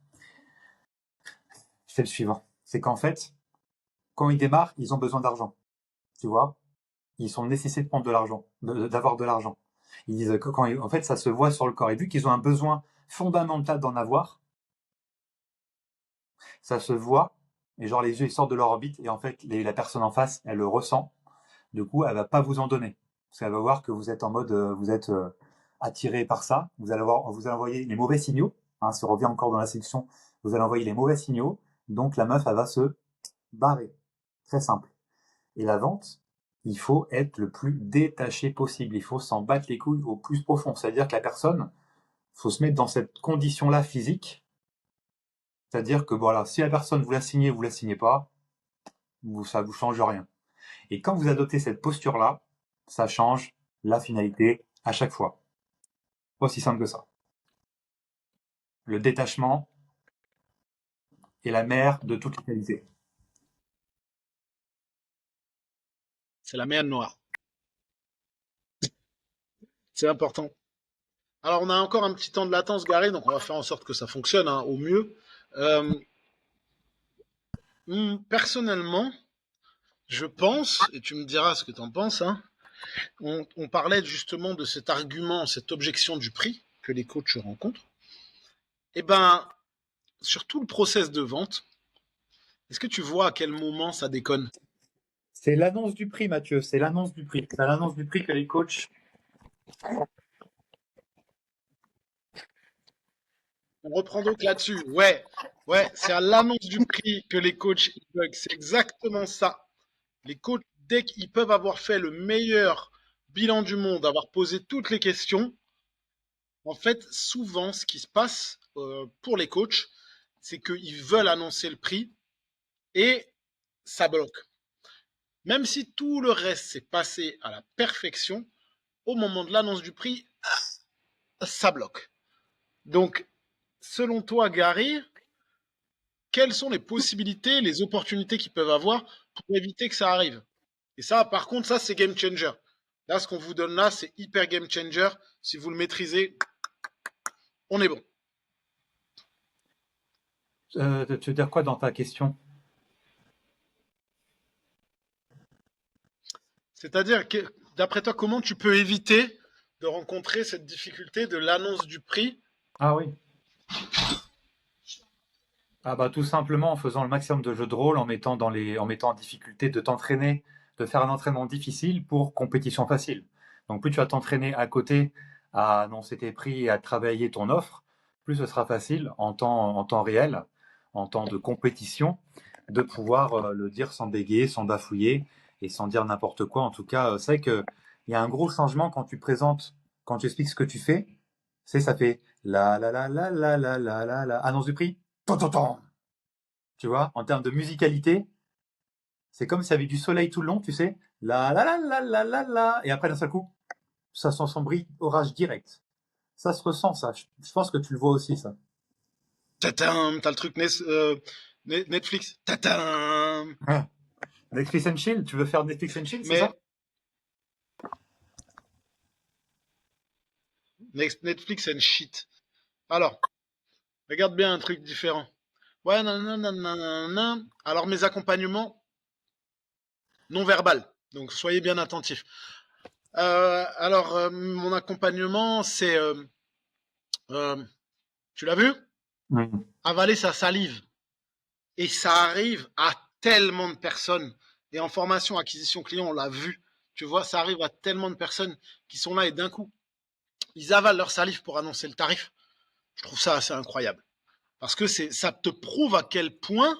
C'est le suivant. C'est qu'en fait, quand ils démarrent, ils ont besoin d'argent. Tu vois? Ils sont nécessités de prendre de l'argent, d'avoir de l'argent. Ils disent que en fait, ça se voit sur le corps. Et vu qu'ils ont un besoin fondamental d'en avoir, ça se voit. Et genre, les yeux, ils sortent de leur orbite. Et en fait, la personne en face, elle le ressent. Du coup, elle va pas vous en donner. Parce qu'elle va voir que vous êtes en mode, vous êtes attiré par ça. Vous allez envoyer les mauvais signaux. Hein, si on revient encore dans la séduction, vous allez envoyer les mauvais signaux. Donc, la meuf, elle va se barrer. Très simple. Et la vente, il faut être le plus détaché possible. Il faut s'en battre les couilles au plus profond. C'est-à-dire que la personne, faut se mettre dans cette condition-là physique. C'est-à-dire que voilà, si la personne vous la signez pas, ça vous change rien. Et quand vous adoptez cette posture-là, ça change la finalité à chaque fois. Aussi simple que ça. Le détachement est la mère de toutes les qualités. C'est la mer Noire. C'est important. Alors, on a encore un petit temps de latence, Gary, donc on va faire en sorte que ça fonctionne hein, au mieux. Euh, Personnellement, je pense, et tu me diras ce que tu en penses, hein, on parlait justement de cet argument, cette objection du prix que les coachs rencontrent. Eh ben, sur tout le process de vente, est-ce que tu vois à quel moment ça déconne? C'est l'annonce du prix, Mathieu. C'est l'annonce du prix. C'est l'annonce du prix que les coachs. On reprend donc là-dessus. Ouais, ouais, c'est à l'annonce du prix que les coachs ils bug. C'est exactement ça. Les coachs, dès qu'ils peuvent avoir fait le meilleur bilan du monde, avoir posé toutes les questions, en fait, souvent, ce qui se passe pour les coachs, c'est qu'ils veulent annoncer le prix et ça bloque. Même si tout le reste s'est passé à la perfection, au moment de l'annonce du prix, ça bloque. Donc, selon toi, Gary, quelles sont les possibilités, les opportunités qu'ils peuvent avoir pour éviter que ça arrive? Et ça, par contre, ça, c'est game changer. Là, ce qu'on vous donne là, c'est hyper game changer. Si vous le maîtrisez, on est bon. Tu veux dire quoi dans ta question? C'est-à-dire que, d'après toi, comment tu peux éviter de rencontrer cette difficulté de l'annonce du prix? Ah oui. Ah bah tout simplement en faisant le maximum de jeux de rôle, en mettant en difficulté de t'entraîner, de faire un entraînement difficile pour compétition facile. Donc plus tu vas t'entraîner à côté à annoncer tes prix et à travailler ton offre, plus ce sera facile en temps réel, en temps de compétition, de pouvoir le dire sans bégayer, sans bafouiller et sans dire n'importe quoi. En tout cas, c'est vrai que il y a un gros changement quand tu présentes, quand tu expliques ce que tu fais. C'est ça fait la annonce du prix. Ton, ton, ton. Tu vois, en termes de musicalité, c'est comme s'il y avait du soleil tout le long, tu sais. La. Et après, d'un seul coup, ça s'ensombrit, orage direct. Ça se ressent, ça. Je pense que tu le vois aussi, ça. Tatam, t'as le truc Netflix. Tatam. Hein. Netflix and chill, tu veux faire Netflix and chill, c'est Mais ça? Netflix and shit. Alors, regarde bien un truc différent. Ouais, nanana. Alors, mes accompagnements non verbal. Donc, soyez bien attentifs. Mon accompagnement, c'est, euh, tu l'as vu? Mm. Avaler sa salive. Et ça arrive à tellement de personnes. Et en formation acquisition client, on l'a vu. Tu vois, ça arrive à tellement de personnes qui sont là et d'un coup, ils avalent leur salive pour annoncer le tarif. Je trouve ça assez incroyable. Parce que ça te prouve à quel point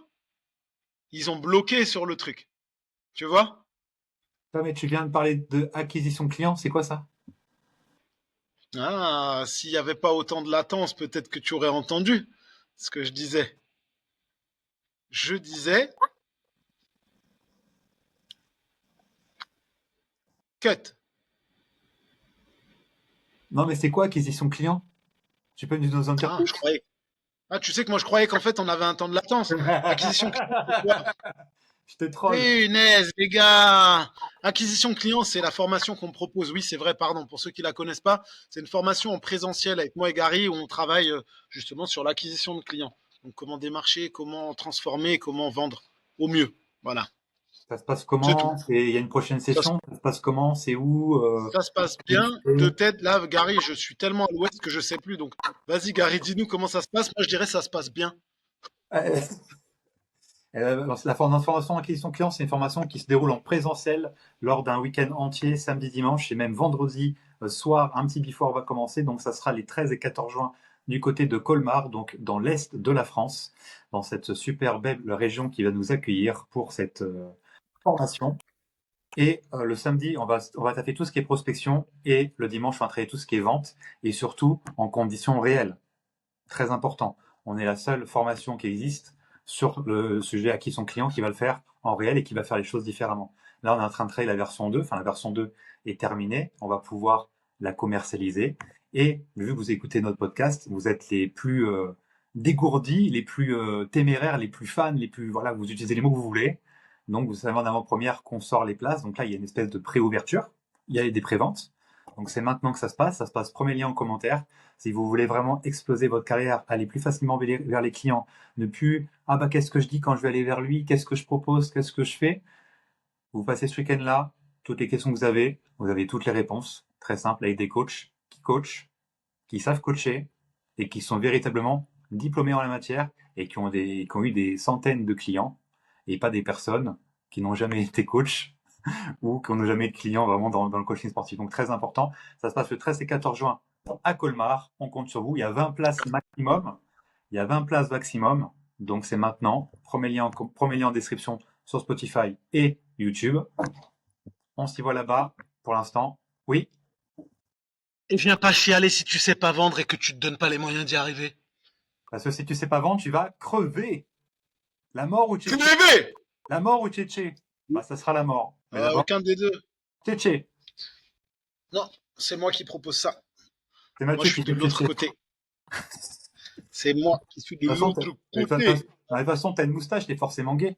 ils ont bloqué sur le truc. Tu vois? Ah, mais tu viens de parler de acquisition client, c'est quoi ça? Ah, s'il n'y avait pas autant de latence, peut-être que tu aurais entendu ce que je disais. Je disais, cut. Non, mais c'est quoi acquisition client? Tu peux nous en dire Ah, je plus? croyais. Ah, tu sais que moi, je croyais qu'en fait, on avait un temps de latence. Acquisition client, c'est quoi? Je te troll. Punaise, les gars! Acquisition client, c'est la formation qu'on me propose. Oui, c'est vrai, pardon. Pour ceux qui la connaissent pas, c'est une formation en présentiel avec moi et Gary où on travaille justement sur l'acquisition de clients. Donc, comment démarcher, comment transformer, comment vendre au mieux. Voilà, Ça se passe c'est tout. comment? Il y a une prochaine Ça, session? Ça se passe comment? C'est où? ça se passe Où tu bien. De fais? tête, là, Gary, je suis tellement à l'ouest que je sais plus. Donc, vas-y, Gary, dis-nous comment ça se passe. Moi, je dirais ça se passe bien. La formation acquisition client, c'est une formation qui se déroule en présentiel lors d'un week-end entier, samedi, dimanche, et même vendredi soir, un petit before va commencer. Donc, ça sera les 13 et 14 juin du côté de Colmar, donc dans l'est de la France, dans cette super belle région qui va nous accueillir pour cette formation. Et le samedi, on va taper tout ce qui est prospection, et le dimanche, on va travailler tout ce qui est vente, et surtout en conditions réelles. Très important. On est la seule formation qui existe sur le sujet à qui son client qui va le faire en réel et qui va faire les choses différemment. Là, on est en train de travailler la version 2. Enfin, la version 2 est terminée. On va pouvoir la commercialiser. Et vu que vous écoutez notre podcast, vous êtes les plus dégourdis, les plus téméraires, les plus fans, les plus voilà, vous utilisez les mots que vous voulez. Donc, vous savez en avant-première qu'on sort les places. Donc là, il y a une espèce de pré-ouverture. Il y a des préventes. Donc c'est maintenant que ça se passe. Ça se passe. Premier lien en commentaire. Si vous voulez vraiment exploser votre carrière, aller plus facilement vers les clients, ne plus ah bah qu'est-ce que je dis quand je vais aller vers lui, qu'est-ce que je propose, qu'est-ce que je fais, vous passez ce week-end-là, toutes les questions que vous avez toutes les réponses, très simple, avec des coachent, qui savent coacher et qui sont véritablement diplômés en la matière et qui ont eu des centaines de clients et pas des personnes qui n'ont jamais été coach ou qui n'ont jamais eu de clients vraiment dans le coaching sportif. Donc très important. Ça se passe le 13 et 14 juin à Colmar. On compte sur vous. Il y a 20 places maximum. Il y a 20 places maximum. Donc c'est maintenant. Premier lien en description sur Spotify et YouTube. On s'y voit là-bas pour l'instant. Oui. Et viens pas chialer si tu sais pas vendre et que tu te donnes pas les moyens d'y arriver. Parce que si tu sais pas vendre, tu vas crever. La mort ou Tchétché. Crever! La mort ou Tchétché. Bah, ça sera la mort. Mais d'abord, Aucun des deux. Tchétché. Non, c'est moi qui propose ça. C'est Moi, Mathieu je qui suis fait de l'autre Tchétché. côté. C'est moi qui suis de De toute façon, l'autre côté. de toute façon, t'as une moustache, t'es forcément gay.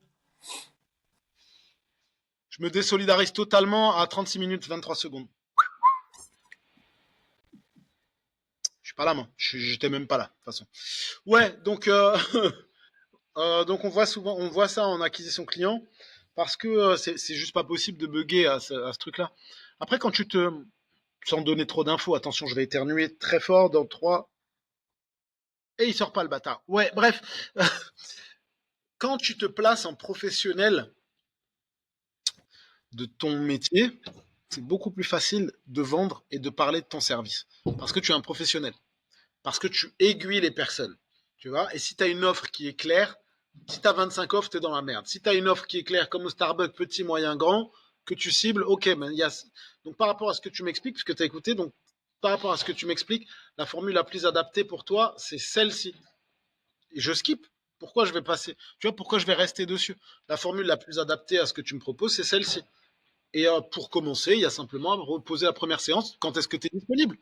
Je me désolidarise totalement à 36 minutes 23 secondes. Je suis pas là, moi. J'étais même pas là, de toute façon. Ouais, donc, donc on voit souvent, on voit ça en acquisition client parce que c'est juste pas possible de bugger à ce truc-là. Après, quand tu te, sans donner trop d'infos, attention, je vais éternuer très fort dans 3, Et il sort pas le bâtard. Ouais, bref. Quand tu te places en professionnel de ton métier, c'est beaucoup plus facile de vendre et de parler de ton service. Parce que tu es un professionnel. Parce que tu aiguilles les personnes. Tu vois. Et si tu as une offre qui est claire, si tu as 25 offres, tu es dans la merde. Si tu as une offre qui est claire, comme au Starbucks, petit, moyen, grand, que tu cibles, ok, ben, y a... Donc par rapport à ce que tu m'expliques, ce que tu as écouté, donc par rapport à ce que tu m'expliques, la formule la plus adaptée pour toi, c'est celle-ci. Et je skip. Pourquoi je vais passer? Tu vois, pourquoi je vais rester dessus? La formule la plus adaptée à ce que tu me proposes, c'est celle-ci. Et pour commencer, il y a simplement à reposer la première séance. Quand est-ce que tu es disponible?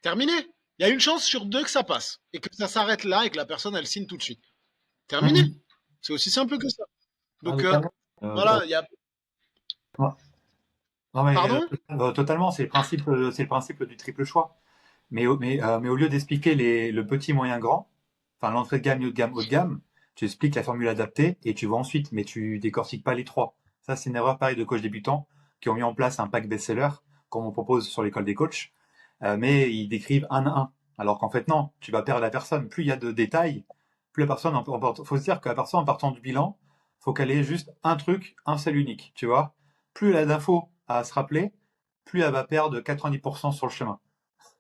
Terminé. Il y a une chance sur deux que ça passe et que ça s'arrête là et que la personne elle signe tout de suite. Terminé. Mhm. C'est aussi simple que ça. Ah, Donc totalement. voilà, il y a. Ouais. Non, mais Pardon. totalement, c'est le principe du triple choix. Mais au lieu d'expliquer le petit, moyen, grand, enfin l'entrée de gamme, milieu de gamme, haut de gamme, tu expliques la formule adaptée et tu vas ensuite, mais tu décortiques pas les trois. Ça, c'est une erreur pareille de coachs débutants qui ont mis en place un pack best-seller, comme on propose sur l'école des coachs, mais ils décrivent un à un. Alors qu'en fait, non, tu vas perdre la personne. Plus il y a de détails, plus la personne, faut se dire que la personne, en partant du bilan, faut qu'elle ait juste un truc, un seul unique, tu vois. Plus elle a d'infos à se rappeler, plus elle va perdre 90% sur le chemin,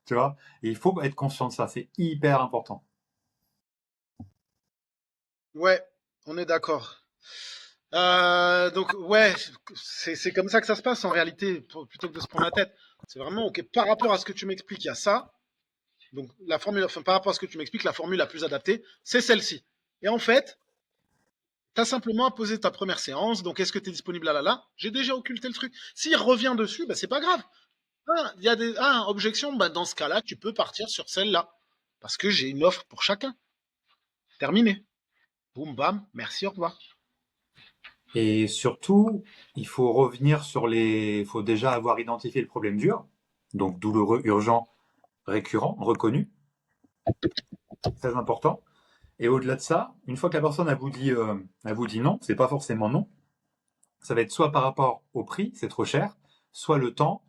tu vois. Et il faut être conscient de ça, c'est hyper important. Ouais, on est d'accord. Donc ouais, c'est comme ça que ça se passe en réalité, plutôt que de se prendre la tête. C'est vraiment ok. Par rapport à ce que tu m'expliques, il y a ça. Donc la formule, enfin, par rapport à ce que tu m'expliques, la formule la plus adaptée, c'est celle-ci. Et en fait, tu as simplement à poser ta première séance. Donc est-ce que tu es disponible là? J'ai déjà occulté le truc. S'il revient dessus, bah, c'est pas grave. Ah, il y a des objections. Bah, dans ce cas-là, tu peux partir sur celle-là parce que j'ai une offre pour chacun. Terminé. Boum bam. Merci. Au revoir. Et surtout, il faut revenir il faut déjà avoir identifié le problème dur, donc douloureux, urgent, récurrent, reconnu, très important. Et au-delà de ça, une fois que la personne elle vous dit non, c'est pas forcément non, ça va être soit par rapport au prix, c'est trop cher, soit le temps,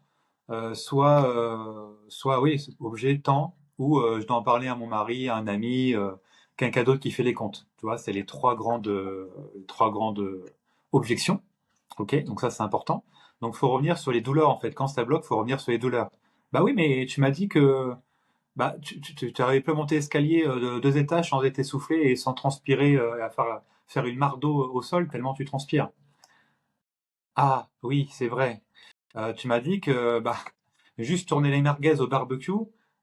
soit oui, objet, temps, ou je dois en parler à mon mari, à un ami, quelqu'un d'autre qui fait les comptes. Tu vois, c'est trois grandes objections. Ok, donc ça c'est important. Donc faut revenir sur les douleurs en fait. Quand ça bloque, faut revenir sur les douleurs. Bah oui, mais tu m'as dit que bah tu arrivais plus à monter l'escalier de 2 étages sans être essoufflé et sans transpirer à faire une mare d'eau au sol tellement tu transpires. Ah oui, c'est vrai. Tu m'as dit que bah, juste tourner les merguez au barbecue,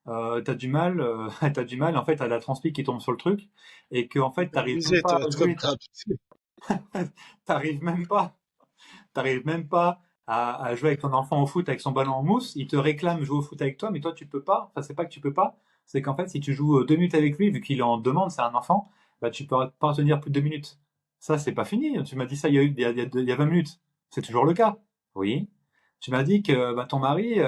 t'as du mal, t'as du mal, en fait, t'as la transpi qui tombe sur le truc, et que en fait, t'arrives même Abusé, pas à comme jouer, t'as abusé. t'arrives même pas, t'arrives même pas à jouer avec ton enfant au foot avec son ballon en mousse, il te réclame jouer au foot avec toi, mais toi tu peux pas, enfin c'est pas que tu peux pas, c'est qu'en fait si tu joues 2 minutes avec lui, vu qu'il est en demande, c'est un enfant, bah tu peux pas tenir plus de 2 minutes. Ça c'est pas fini, tu m'as dit ça il y a 20 minutes, c'est toujours le cas. Oui. Tu m'as dit que bah, ton mari,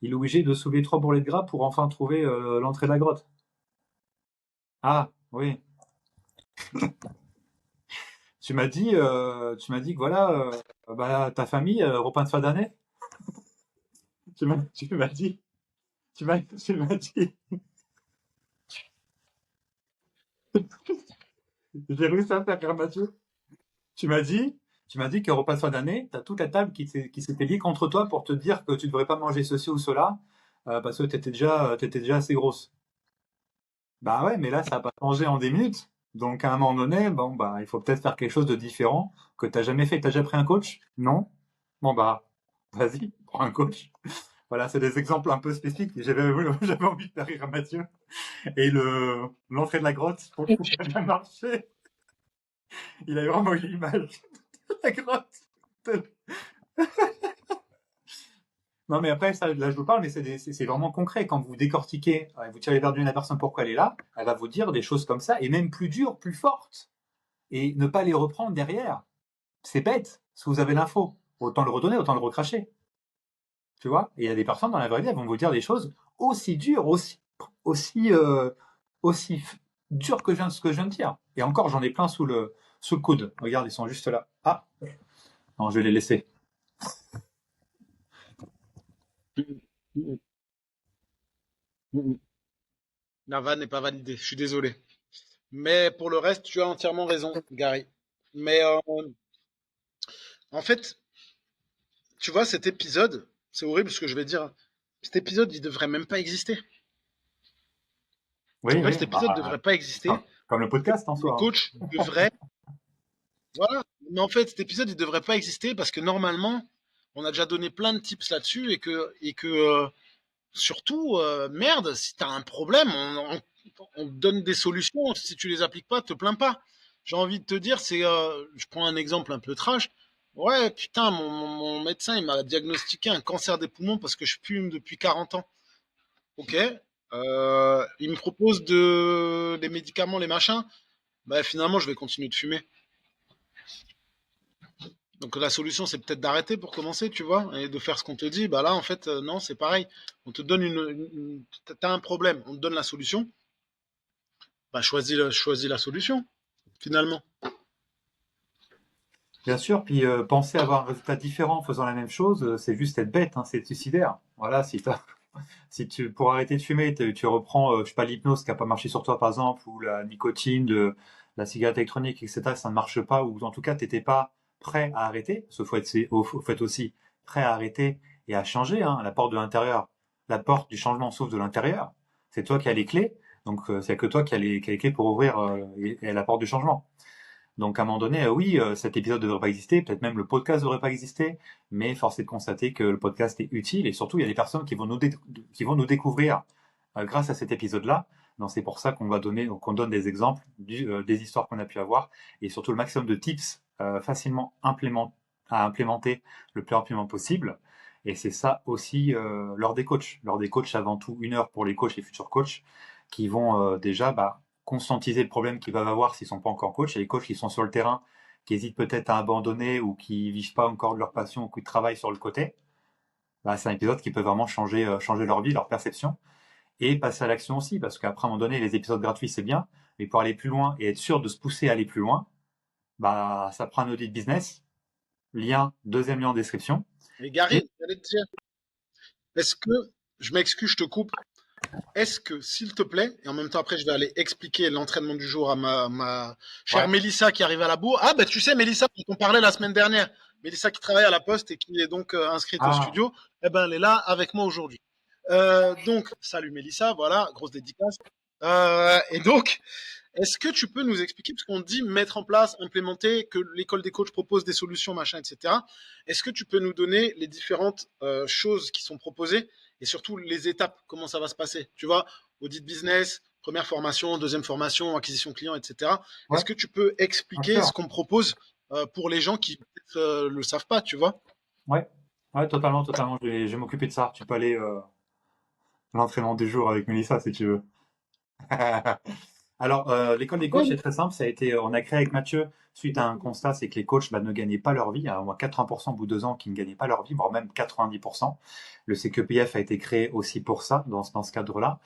il est obligé de soulever 3 bourrelets de gras pour enfin trouver l'entrée de la grotte. Ah, oui. Tu m'as dit que voilà, bah, ta famille, repas de fin d'année. Tu m'as dit, tu m'as dit, j'ai réussi à faire Mathieu. Tu m'as dit, tu m'as dit que repas de fin d'année, t'as toute la table qui s'était liée contre toi pour te dire que tu devrais pas manger ceci ou cela, parce que t'étais déjà assez grosse. Bah ouais, mais là, ça n'a pas changé en 10 minutes. Donc à un moment donné, bon bah il faut peut-être faire quelque chose de différent que t'as jamais fait. T'as déjà pris un coach? Non? Bon bah vas-y, prends un coach. Voilà, c'est des exemples un peu spécifiques. J'avais envie de faire rire Mathieu. Et l'entrée de la grotte, pour le coup, ça a bien marché. Il a vraiment eu l'image de la grotte. Non, mais après, ça, là, je vous parle, mais c'est vraiment concret. Quand vous décortiquez, vous tirez vers la personne pourquoi elle est là, elle va vous dire des choses comme ça, et même plus dures, plus fortes. Et ne pas les reprendre derrière. C'est bête. Si vous avez l'info, autant le redonner, autant le recracher. Tu vois? Et il y a des personnes dans la vraie vie, elles vont vous dire des choses aussi dures, aussi, euh, aussi dures que ce que je viens de dire. Et encore, j'en ai plein sous le coude. Regarde, ils sont juste là. Ah, non, je vais les laisser. La vanne n'est pas validée, je suis désolé. Mais pour le reste, tu as entièrement raison, Gary. Mais en fait, tu vois, cet épisode, c'est horrible ce que je vais dire. Cet épisode, il devrait même pas exister. En Oui, fait, oui, cet épisode devrait pas exister. comme le podcast en Les soi. coachs devraient. Voilà. Mais en fait, cet épisode, il devrait pas exister parce que normalement, on a déjà donné plein de tips là-dessus et que surtout, merde, si t'as un problème, on te donne des solutions. Si tu les appliques pas, te plains pas. J'ai envie de te dire, je prends un exemple un peu trash. Ouais, putain, mon médecin, il m'a diagnostiqué un cancer des poumons parce que je fume depuis 40 ans. Ok. Il me propose des médicaments, les machins. Bah, finalement, je vais continuer de fumer. Donc la solution, c'est peut-être d'arrêter pour commencer, tu vois, et de faire ce qu'on te dit. Bah là, en fait, non, c'est pareil. On te donne t'as un problème, on te donne la solution. Bah choisis la solution, finalement. Bien sûr, puis penser avoir un résultat différent en faisant la même chose, c'est juste être bête, hein, c'est suicidaire. Voilà, si tu, pour arrêter de fumer, tu reprends, je sais pas, l'hypnose qui a pas marché sur toi par exemple, ou la nicotine, la cigarette électronique, etc., ça ne marche pas, ou en tout cas, t'étais pas prêt à arrêter, parce qu'il faut être aussi prêt à arrêter et à changer, hein, la porte de l'intérieur, la porte du changement s'ouvre de l'intérieur. C'est toi qui as les clés, donc c'est que toi qui as les clés pour ouvrir et la porte du changement. Donc à un moment donné, oui, cet épisode ne devrait pas exister, peut-être même le podcast ne devrait pas exister, mais force est de constater que le podcast est utile et surtout il y a des personnes qui vont nous découvrir grâce à cet épisode-là. Donc c'est pour ça qu'on donne des exemples des histoires qu'on a pu avoir et surtout le maximum de tips facilement à implémenter le plus rapidement possible. Et c'est ça aussi lors des coachs. Lors des coachs, avant tout 1 heure pour les coachs et futurs coachs qui vont déjà conscientiser le problème qu'ils peuvent avoir s'ils sont pas encore coach. Il y a les coachs qui sont sur le terrain, qui hésitent peut-être à abandonner ou qui vivent pas encore de leur passion ou qui travaillent sur le côté. Bah, c'est un épisode qui peut vraiment changer leur vie, leur perception et passer à l'action aussi, parce qu'après à un moment donné, les épisodes gratuits c'est bien, mais pour aller plus loin et être sûr de se pousser à aller plus loin, bah ça prend un audit business, deuxième lien en description. Et Et Gary, j'allais te dire, est-ce que, je m'excuse, je te coupe, est-ce que, s'il te plaît, et en même temps après je vais aller expliquer l'entraînement du jour à ma chère ouais, Mélissa qui arrive à la bourre. Ah bah tu sais Mélissa, dont on parlait la semaine dernière, Mélissa qui travaille à la poste et qui est donc inscrite au ah, studio, eh ben elle est là avec moi aujourd'hui. Donc, salut Mélissa, voilà, grosse dédicace. Et donc, est-ce que tu peux nous expliquer, parce qu'on dit mettre en place, implémenter, que l'école des coachs propose des solutions, machin, etc. Est-ce que tu peux nous donner les différentes choses qui sont proposées et surtout les étapes, comment ça va se passer? Tu vois, audit business, première formation, deuxième formation, acquisition client, etc. ouais, Est-ce que tu peux bien expliquer ce sûr, qu'on propose pour les gens qui peut-être le savent pas, tu vois? ouais, ouais, totalement, totalement. Je vais m'occuper de ça. Tu peux aller à l'entraînement du jour avec Mélissa si tu veux. Alors, l'école des coachs, c'est très simple. On a créé avec Mathieu suite à un constat, c'est que les coachs ne gagnaient pas leur vie. Il y a au moins 80% au bout de 2 ans qui ne gagnaient pas leur vie, voire même 90%. Le CQPF a été créé aussi pour ça, dans ce cadre-là.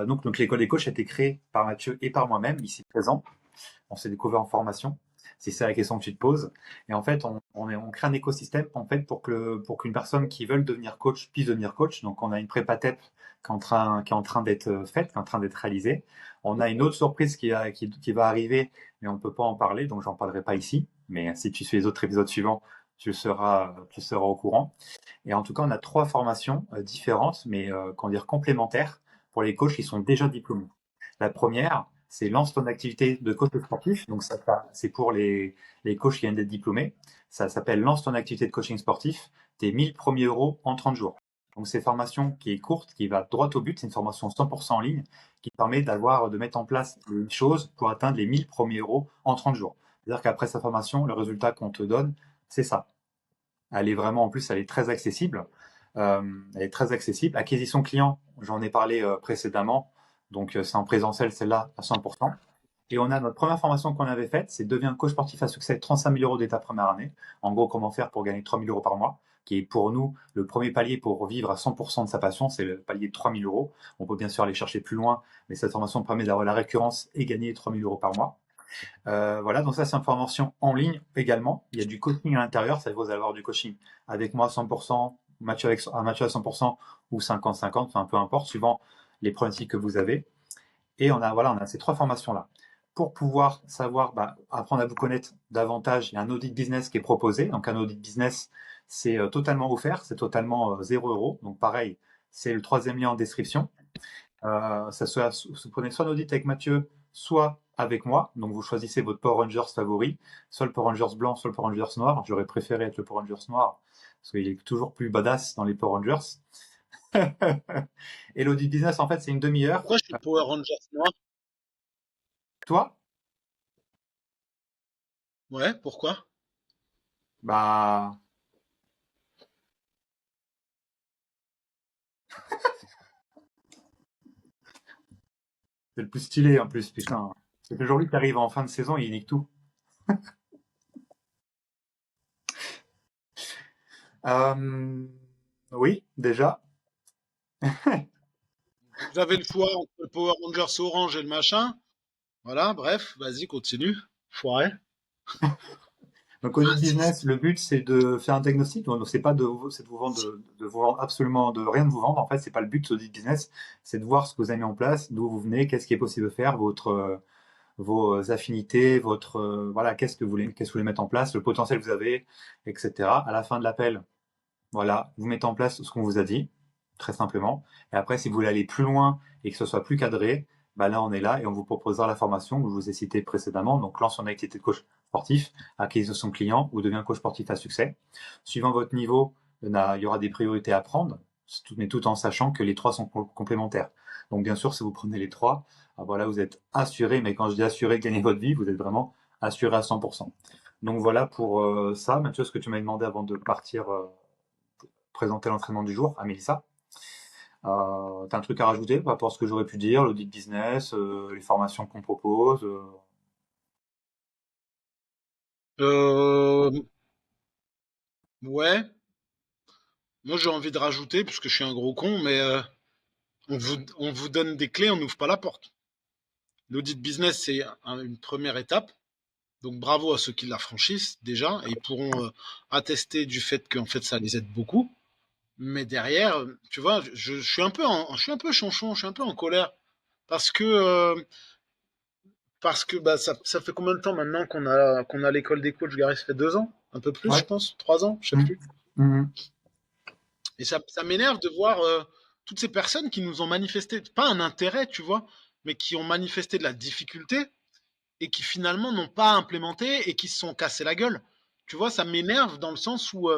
Donc l'école des coachs a été créée par Mathieu et par moi-même, ici présent. On s'est découvert en formation. C'est ça la question que tu te poses. Et en fait, on crée un écosystème en fait pour qu'une personne qui veut devenir coach puisse devenir coach. Donc, on a une prépa TEP qui est en train d'être faite, qui est en train d'être réalisée. On a une autre surprise qui va arriver, mais on ne peut pas en parler, donc j'en parlerai pas ici. Mais si tu suis les autres épisodes suivants, tu seras au courant. Et en tout cas, on a 3 formations différentes, mais comment dire complémentaires pour les coachs qui sont déjà diplômés. La première, c'est lance ton activité de coach sportif. Donc c'est pour les coachs qui viennent d'être diplômés. Ça s'appelle lance ton activité de coaching sportif. Tes 1000 premiers euros en 30 jours. Donc c'est une formation qui est courte, qui va droit au but. C'est une formation 100% en ligne qui permet de mettre en place une chose pour atteindre les 1000 premiers euros en 30 jours. C'est-à-dire qu'après sa formation, le résultat qu'on te donne, c'est ça. Elle est vraiment, en plus, elle est très accessible. Elle est très accessible. Acquisition client, j'en ai parlé précédemment. Donc, c'est en présentiel, celle-là, à 100%. Et on a notre première formation qu'on avait faite, c'est Deviens coach sportif à succès, 35 000 euros dès ta première année. En gros, comment faire pour gagner 3 000 euros par mois, qui est pour nous le premier palier pour vivre à 100% de sa passion, c'est le palier de 3 000 euros. On peut bien sûr aller chercher plus loin, mais cette formation permet d'avoir la récurrence et gagner 3 000 euros par mois. Voilà, donc ça c'est une formation en ligne également. Il y a du coaching à l'intérieur, ça vous allez avoir du coaching avec moi à 100%, Mathieu à 100% ou 50-50, enfin peu importe, suivant les problématiques que vous avez. Et on a ces trois formations-là. Pour pouvoir savoir, apprendre à vous connaître davantage, il y a un audit business qui est proposé. Donc, un audit business, c'est totalement offert, c'est totalement 0 €. Donc, pareil, c'est le troisième lien en description. Vous prenez soit un audit avec Mathieu, soit avec moi. Donc, vous choisissez votre Power Rangers favori, soit le Power Rangers blanc, soit le Power Rangers noir. J'aurais préféré être le Power Rangers noir, parce qu'il est toujours plus badass dans les Power Rangers. Et l'audit business, en fait, c'est une demi-heure. Pourquoi je suis Power Rangers noir? Toi, Ouais, pourquoi? bah, c'est le plus stylé en plus, putain. C'est toujours lui qui arrive en fin de saison et il nique tout. Euh, oui, déjà. Vous avez le choix entre le Power Rangers orange et le machin. Voilà, bref, vas-y, continue. Foiré. Donc, audit business, le but c'est de faire un diagnostic. Donc, c'est de vous vendre, de vous vendre absolument de rien de vous vendre. En fait, c'est pas le but de audit business. C'est de voir ce que vous avez mis en place, d'où vous venez, qu'est-ce qui est possible de faire, vos affinités, voilà, qu'est-ce que vous voulez mettre en place, le potentiel que vous avez, etc. À la fin de l'appel, voilà, vous mettez en place ce qu'on vous a dit, très simplement. Et après, si vous voulez aller plus loin et que ce soit plus cadré, bah là, on est là et on vous proposera la formation que je vous ai citée précédemment. Donc, lance son activité de coach sportif, acquisition client ou devient coach sportif à succès. Suivant votre niveau, il y aura des priorités à prendre, mais tout en sachant que les trois sont complémentaires. Donc, bien sûr, si vous prenez les trois, ah, voilà, vous êtes assuré, mais quand je dis assuré de gagner votre vie, vous êtes vraiment assuré à 100%. Donc, voilà pour ça. Mathieu, ce que tu m'as demandé avant de partir présenter l'entraînement du jour à Mélissa. T'as un truc à rajouter par rapport à ce que j'aurais pu dire, l'audit business, les formations qu'on propose Euh, ouais, moi j'ai envie de rajouter, puisque je suis un gros con, mais on vous donne des clés, on n'ouvre pas la porte. L'audit business, c'est une première étape. Donc bravo à ceux qui la franchissent déjà, et ils pourront attester du fait qu'en fait ça les aide beaucoup. Mais derrière, tu vois, je suis un peu je suis un peu chanchon, je suis un peu en colère parce que bah ça fait combien de temps maintenant qu'on a l'école des coachs, Gary? Ça fait 2 ans, un peu plus, je Ouais. pense, 3 ans, je sais Mmh. plus. Mmh. Et ça m'énerve de voir toutes ces personnes qui nous ont manifesté, pas un intérêt, tu vois, mais qui ont manifesté de la difficulté et qui finalement n'ont pas implémenté et qui se sont cassés la gueule. Tu vois, ça m'énerve dans le sens où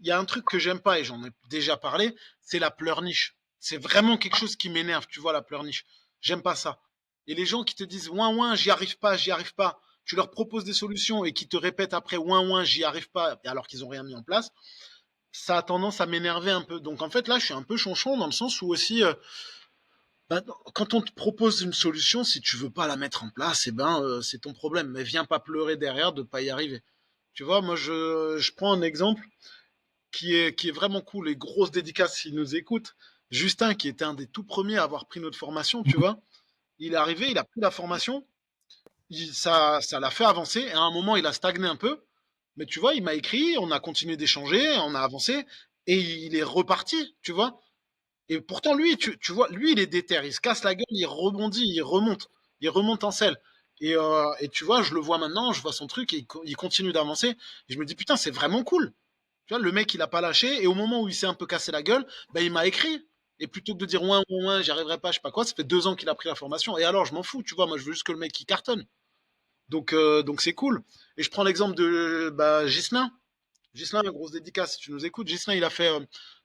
il y a un truc que j'aime pas et j'en ai déjà parlé, c'est la pleurniche. C'est vraiment quelque chose qui m'énerve, tu vois, la pleurniche. J'aime pas ça. Et les gens qui te disent ouin ouin, j'y arrive pas, j'y arrive pas, tu leur proposes des solutions et qui te répètent après ouin ouin, j'y arrive pas, alors qu'ils ont rien mis en place, ça a tendance à m'énerver un peu. Donc en fait là, je suis un peu chonchon dans le sens où aussi bah, quand on te propose une solution, si tu veux pas la mettre en place, eh ben, c'est ton problème. Mais viens pas pleurer derrière de pas y arriver. Tu vois, moi, je prends un exemple qui est vraiment cool. Les grosses dédicaces s'ils nous écoutent. Justin, qui était un des tout premiers à avoir pris notre formation, tu vois, il est arrivé, il a pris la formation, ça l'a fait avancer. Et à un moment, il a stagné un peu. Mais tu vois, il m'a écrit, on a continué d'échanger, on a avancé, et il est reparti, tu vois. Et pourtant, lui, tu vois, lui, il est déter. Il se casse la gueule, il rebondit, il remonte. Il remonte en selle. Et tu vois, je le vois maintenant, je vois son truc, et il continue d'avancer. Et je me dis, putain, c'est vraiment cool. Tu vois, le mec, il a pas lâché. Et au moment où il s'est un peu cassé la gueule, ben, il m'a écrit. Et plutôt que de dire, ouin, ouin, ouin, j'y arriverai pas, je sais pas quoi, ça fait 2 ans qu'il a pris la formation. Et alors, je m'en fous, tu vois, moi, je veux juste que le mec, il cartonne. Donc c'est cool. Et je prends l'exemple de bah, Ghislain. Ghislain, grosse dédicace, si tu nous écoutes. Ghislain, il a fait,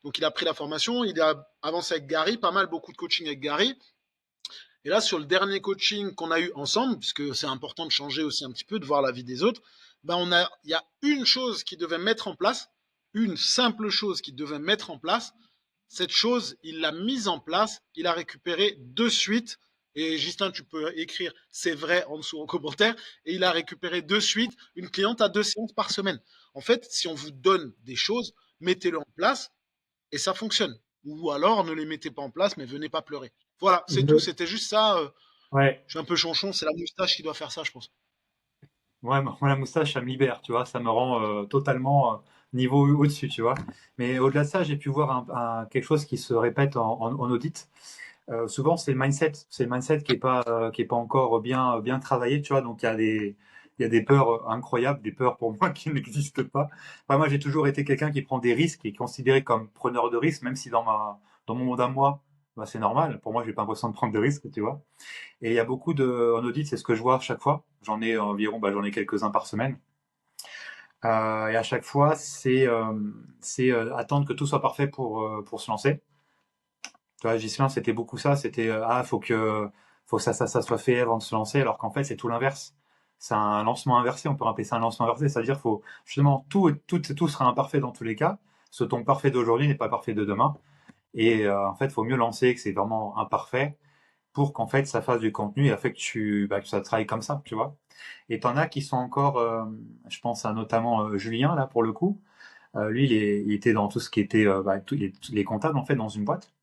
donc il a pris la formation, il a avancé avec Gary, pas mal, beaucoup de coaching avec Gary. Et là, sur le dernier coaching qu'on a eu ensemble, puisque c'est important de changer aussi un petit peu, de voir la vie des autres, ben il y a une chose qui devait mettre en place, une simple chose qui devait mettre en place. Cette chose, il l'a mise en place, il a récupéré de suite. Et Justin, tu peux écrire c'est vrai en dessous en commentaire. Et il a récupéré de suite une cliente à 2 séances par semaine. En fait, si on vous donne des choses, mettez-le en place et ça fonctionne. Ou alors ne les mettez pas en place, mais venez pas pleurer. Voilà, c'est tout. Je- C'était juste ça. Ouais, Je suis un peu chonchon, c'est la moustache qui doit faire ça, je pense. ouais, moi la moustache, ça me libère, tu vois, ça me rend totalement niveau au-dessus, tu vois. Mais au-delà de ça, j'ai pu voir quelque chose qui se répète en audit. Souvent, c'est le mindset. C'est le mindset qui est pas encore bien travaillé, tu vois. Donc, il y a des peurs incroyables, des peurs pour moi qui n'existent pas. Enfin, moi, j'ai toujours été quelqu'un qui prend des risques, qui est considéré comme preneur de risques, même si dans mon monde à moi, bah, c'est normal. Pour moi, j'ai pas l'impression de prendre de risques, tu vois. Et il y a beaucoup en audit, c'est ce que je vois à chaque fois. J'en ai environ, bah, j'en ai quelques-uns par semaine. Et à chaque fois, c'est attendre que tout soit parfait pour se lancer. Tu vois, Ghislain, c'était beaucoup ça. C'était faut que ça soit fait avant de se lancer, alors qu'en fait, c'est tout l'inverse. C'est un lancement inversé. On peut appeler ça un lancement inversé. C'est-à-dire, faut justement tout sera imparfait dans tous les cas. Ce ton parfait d'aujourd'hui n'est pas parfait de demain. Et en fait, faut mieux lancer que c'est vraiment imparfait pour qu'en fait ça fasse du contenu et fait que que ça travaille comme ça, tu vois. Et t'en as qui sont encore, je pense à notamment Julien là pour le coup. Lui, il était dans tout ce qui était tous les comptables en fait dans une boîte.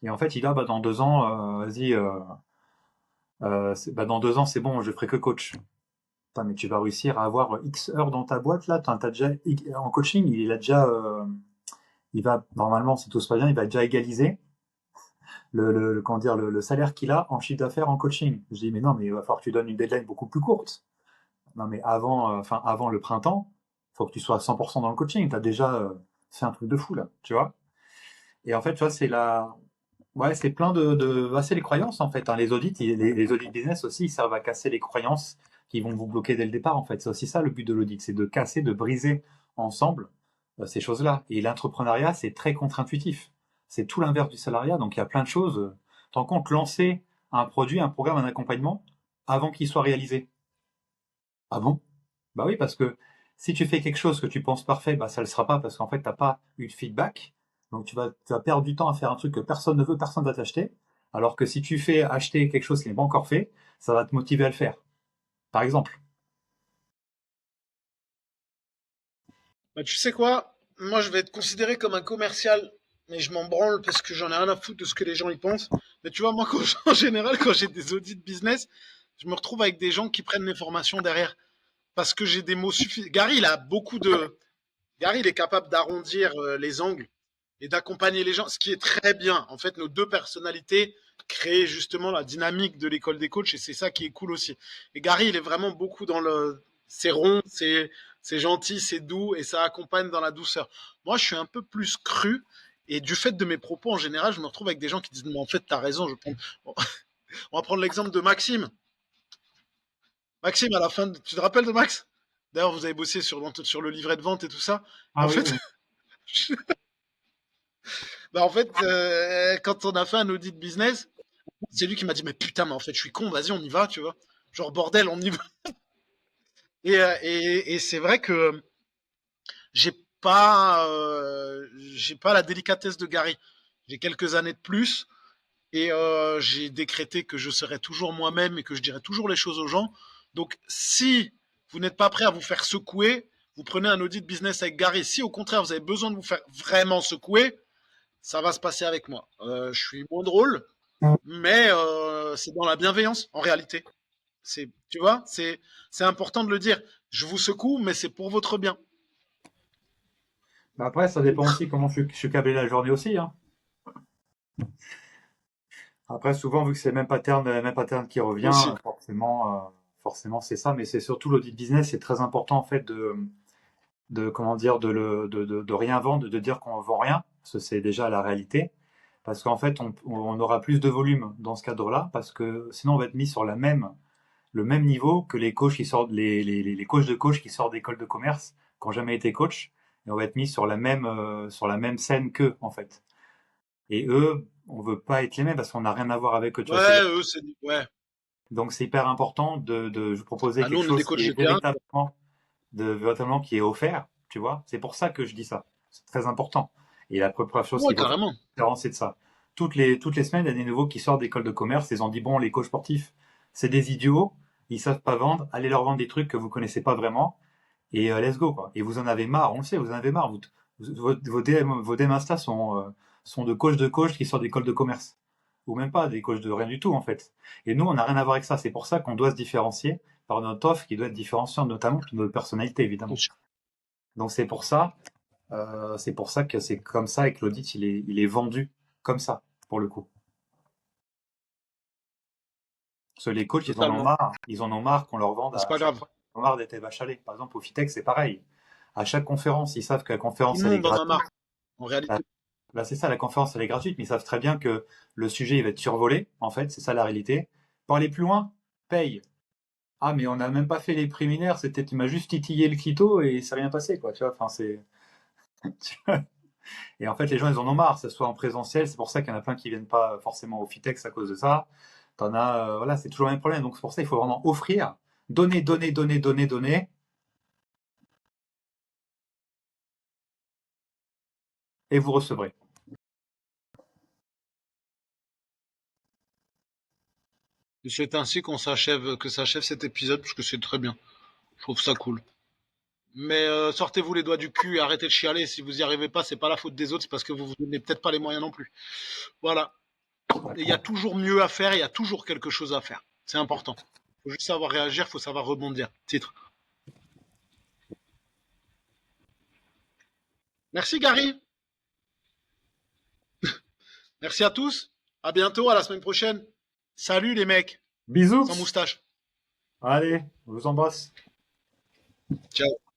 Et en fait, il a dans 2 ans, vas-y, dans 2 ans c'est bon, je ferai que coach. Putain, mais tu vas réussir à avoir X heures dans ta boîte là. T'as déjà en coaching, il a déjà, il va normalement si tout se passe bien, il va déjà égaliser comment dire, le salaire qu'il a en chiffre d'affaires en coaching. Je dis mais non, mais il va falloir que tu donnes une deadline beaucoup plus courte. Non, mais avant le printemps, faut que tu sois à 100% dans le coaching. Tu as déjà fait un truc de fou, là, tu vois. Et en fait, tu vois, ouais, c'est plein c'est les croyances, en fait, hein. Les audits, les audits business aussi, ils servent à casser les croyances qui vont vous bloquer dès le départ, en fait. C'est aussi ça, le but de l'audit, c'est de casser, de briser ensemble ces choses-là. Et l'entrepreneuriat, c'est très contre-intuitif. C'est tout l'inverse du salariat, donc il y a plein de choses. Tu rends compte, lancer un produit, un programme, un accompagnement avant qu'il soit réalisé. Ah bon? Bah oui, parce que si tu fais quelque chose que tu penses parfait, bah ça le sera pas parce qu'en fait t'as pas eu de feedback. Donc tu vas perdre du temps à faire un truc que personne ne veut, personne va t'acheter. Alors que si tu fais acheter quelque chose qui n'est pas encore fait, ça va te motiver à le faire. Par exemple. Bah, tu sais quoi? Moi, je vais être considéré comme un commercial, mais je m'en branle parce que j'en ai rien à foutre de ce que les gens y pensent. Mais tu vois, moi, en général, quand j'ai des audits business, je me retrouve avec des gens qui prennent les formations derrière parce que j'ai des mots suffisants. Gary, il est capable d'arrondir les angles et d'accompagner les gens, ce qui est très bien. En fait, nos deux personnalités créent justement la dynamique de l'école des coachs et c'est ça qui est cool aussi. Et Gary, il est vraiment beaucoup dans le. C'est rond, c'est gentil, c'est doux et ça accompagne dans la douceur. Moi, je suis un peu plus cru et du fait de mes propos en général, je me retrouve avec des gens qui disent mais en fait, t'as raison. On va prendre l'exemple de Maxime. Maxime, à la fin, tu te rappelles de Max? D'ailleurs, vous avez bossé sur le livret de vente et tout ça. En Ah oui, fait, oui. quand on a fait un audit business, c'est lui qui m'a dit mais putain, mais en fait, je suis con, vas-y, on y va, tu vois. Genre bordel, on y va. Et c'est vrai que j'ai j'ai pas la délicatesse de Gary. J'ai quelques années de plus et j'ai décrété que je serais toujours moi-même et que je dirais toujours les choses aux gens. Donc, si vous n'êtes pas prêt à vous faire secouer, vous prenez un audit business avec Gary. Si au contraire vous avez besoin de vous faire vraiment secouer, ça va se passer avec moi. Je suis moins drôle, mais c'est dans la bienveillance en réalité. Tu vois, c'est important de le dire. Je vous secoue, mais c'est pour votre bien. Bah après, ça dépend aussi comment je suis câblé la journée aussi, hein. Après, souvent, vu que c'est le même pattern qui revient, Aussi. forcément, c'est ça. Mais c'est surtout l'audit business, c'est très important, en fait, comment dire, de rien vendre, de dire qu'on vend rien, parce que c'est déjà la réalité. Parce qu'en fait, on aura plus de volume dans ce cadre-là, parce que sinon on va être mis sur le même niveau que les coachs qui sortent, les coachs de coach qui sortent d'école de commerce, qui n'ont jamais été coach, et on va être mis sur la même scène qu'eux, en fait. Et eux, on veut pas être les mêmes parce qu'on n'a rien à voir avec eux, tu vois. Ouais, eux, c'est. Ouais. Donc c'est hyper important de vous proposer Bah, nous, quelque on est des chose coachs qui est de terrain. véritablement qui est offert, tu vois. C'est pour ça que je dis ça. C'est très important. Et la première chose Ouais, qu'il faut faire, carrément. c'est de ça. Toutes les semaines, il y a des nouveaux qui sortent d'école de commerce. Ils ont dit, bon, les coachs sportifs, c'est des idiots. Ils savent pas vendre. Allez leur vendre des trucs que vous connaissez pas vraiment. Et let's go, quoi. Et vous en avez marre. On le sait, vous en avez marre. Vos DM Insta sont de coachs qui sortent d'école de commerce. Ou même pas, des coachs de rien du tout, en fait. Et nous, on n'a rien à voir avec ça. C'est pour ça qu'on doit se différencier par notre offre qui doit être différenciante, notamment de notre personnalité, évidemment. Donc c'est pour ça que c'est comme ça et que l'audit il est vendu comme ça pour le coup. Parce que les coachs, Totalement. ils en ont marre qu'on leur vende C'est à pas chaque grave. fois. Ils en ont marre d'être vache à lait. Par exemple, au Fitex, c'est pareil. À chaque conférence, ils savent que la Tout le conférence, elle est monde en a gratuite. marre, en Bah, réalité. bah, c'est ça, la conférence, elle est gratuite, mais ils savent très bien que le sujet, il va être survolé. En fait, c'est ça la réalité. Pour aller plus loin, paye. Ah, mais on n'a même pas fait les préliminaires, c'était, tu m'as juste titillé le clito et c'est rien passé, quoi. Tu vois, enfin, c'est. Et en fait, les gens, ils en ont marre, que ce soit en présentiel. C'est pour ça qu'il y en a plein qui viennent pas forcément au Fitex à cause de ça. T'en as, voilà, c'est toujours le même problème. Donc, c'est pour ça qu'il faut vraiment offrir, donner, donner, donner, donner, donner, et vous recevrez. Et c'est ainsi que s'achève cet épisode, parce que c'est très bien. Je trouve ça cool. Mais sortez-vous les doigts du cul et arrêtez de chialer. Si vous y arrivez pas, c'est pas la faute des autres, c'est parce que vous vous donnez peut-être pas les moyens non plus. Voilà. Et il y a toujours mieux à faire, il y a toujours quelque chose à faire. C'est important. Faut juste savoir réagir, faut savoir rebondir. Titre. Merci Gary. Merci à tous. À bientôt, à la semaine prochaine. Salut les mecs. Sans Bisous! moustache. Allez, je vous embrasse. Ciao.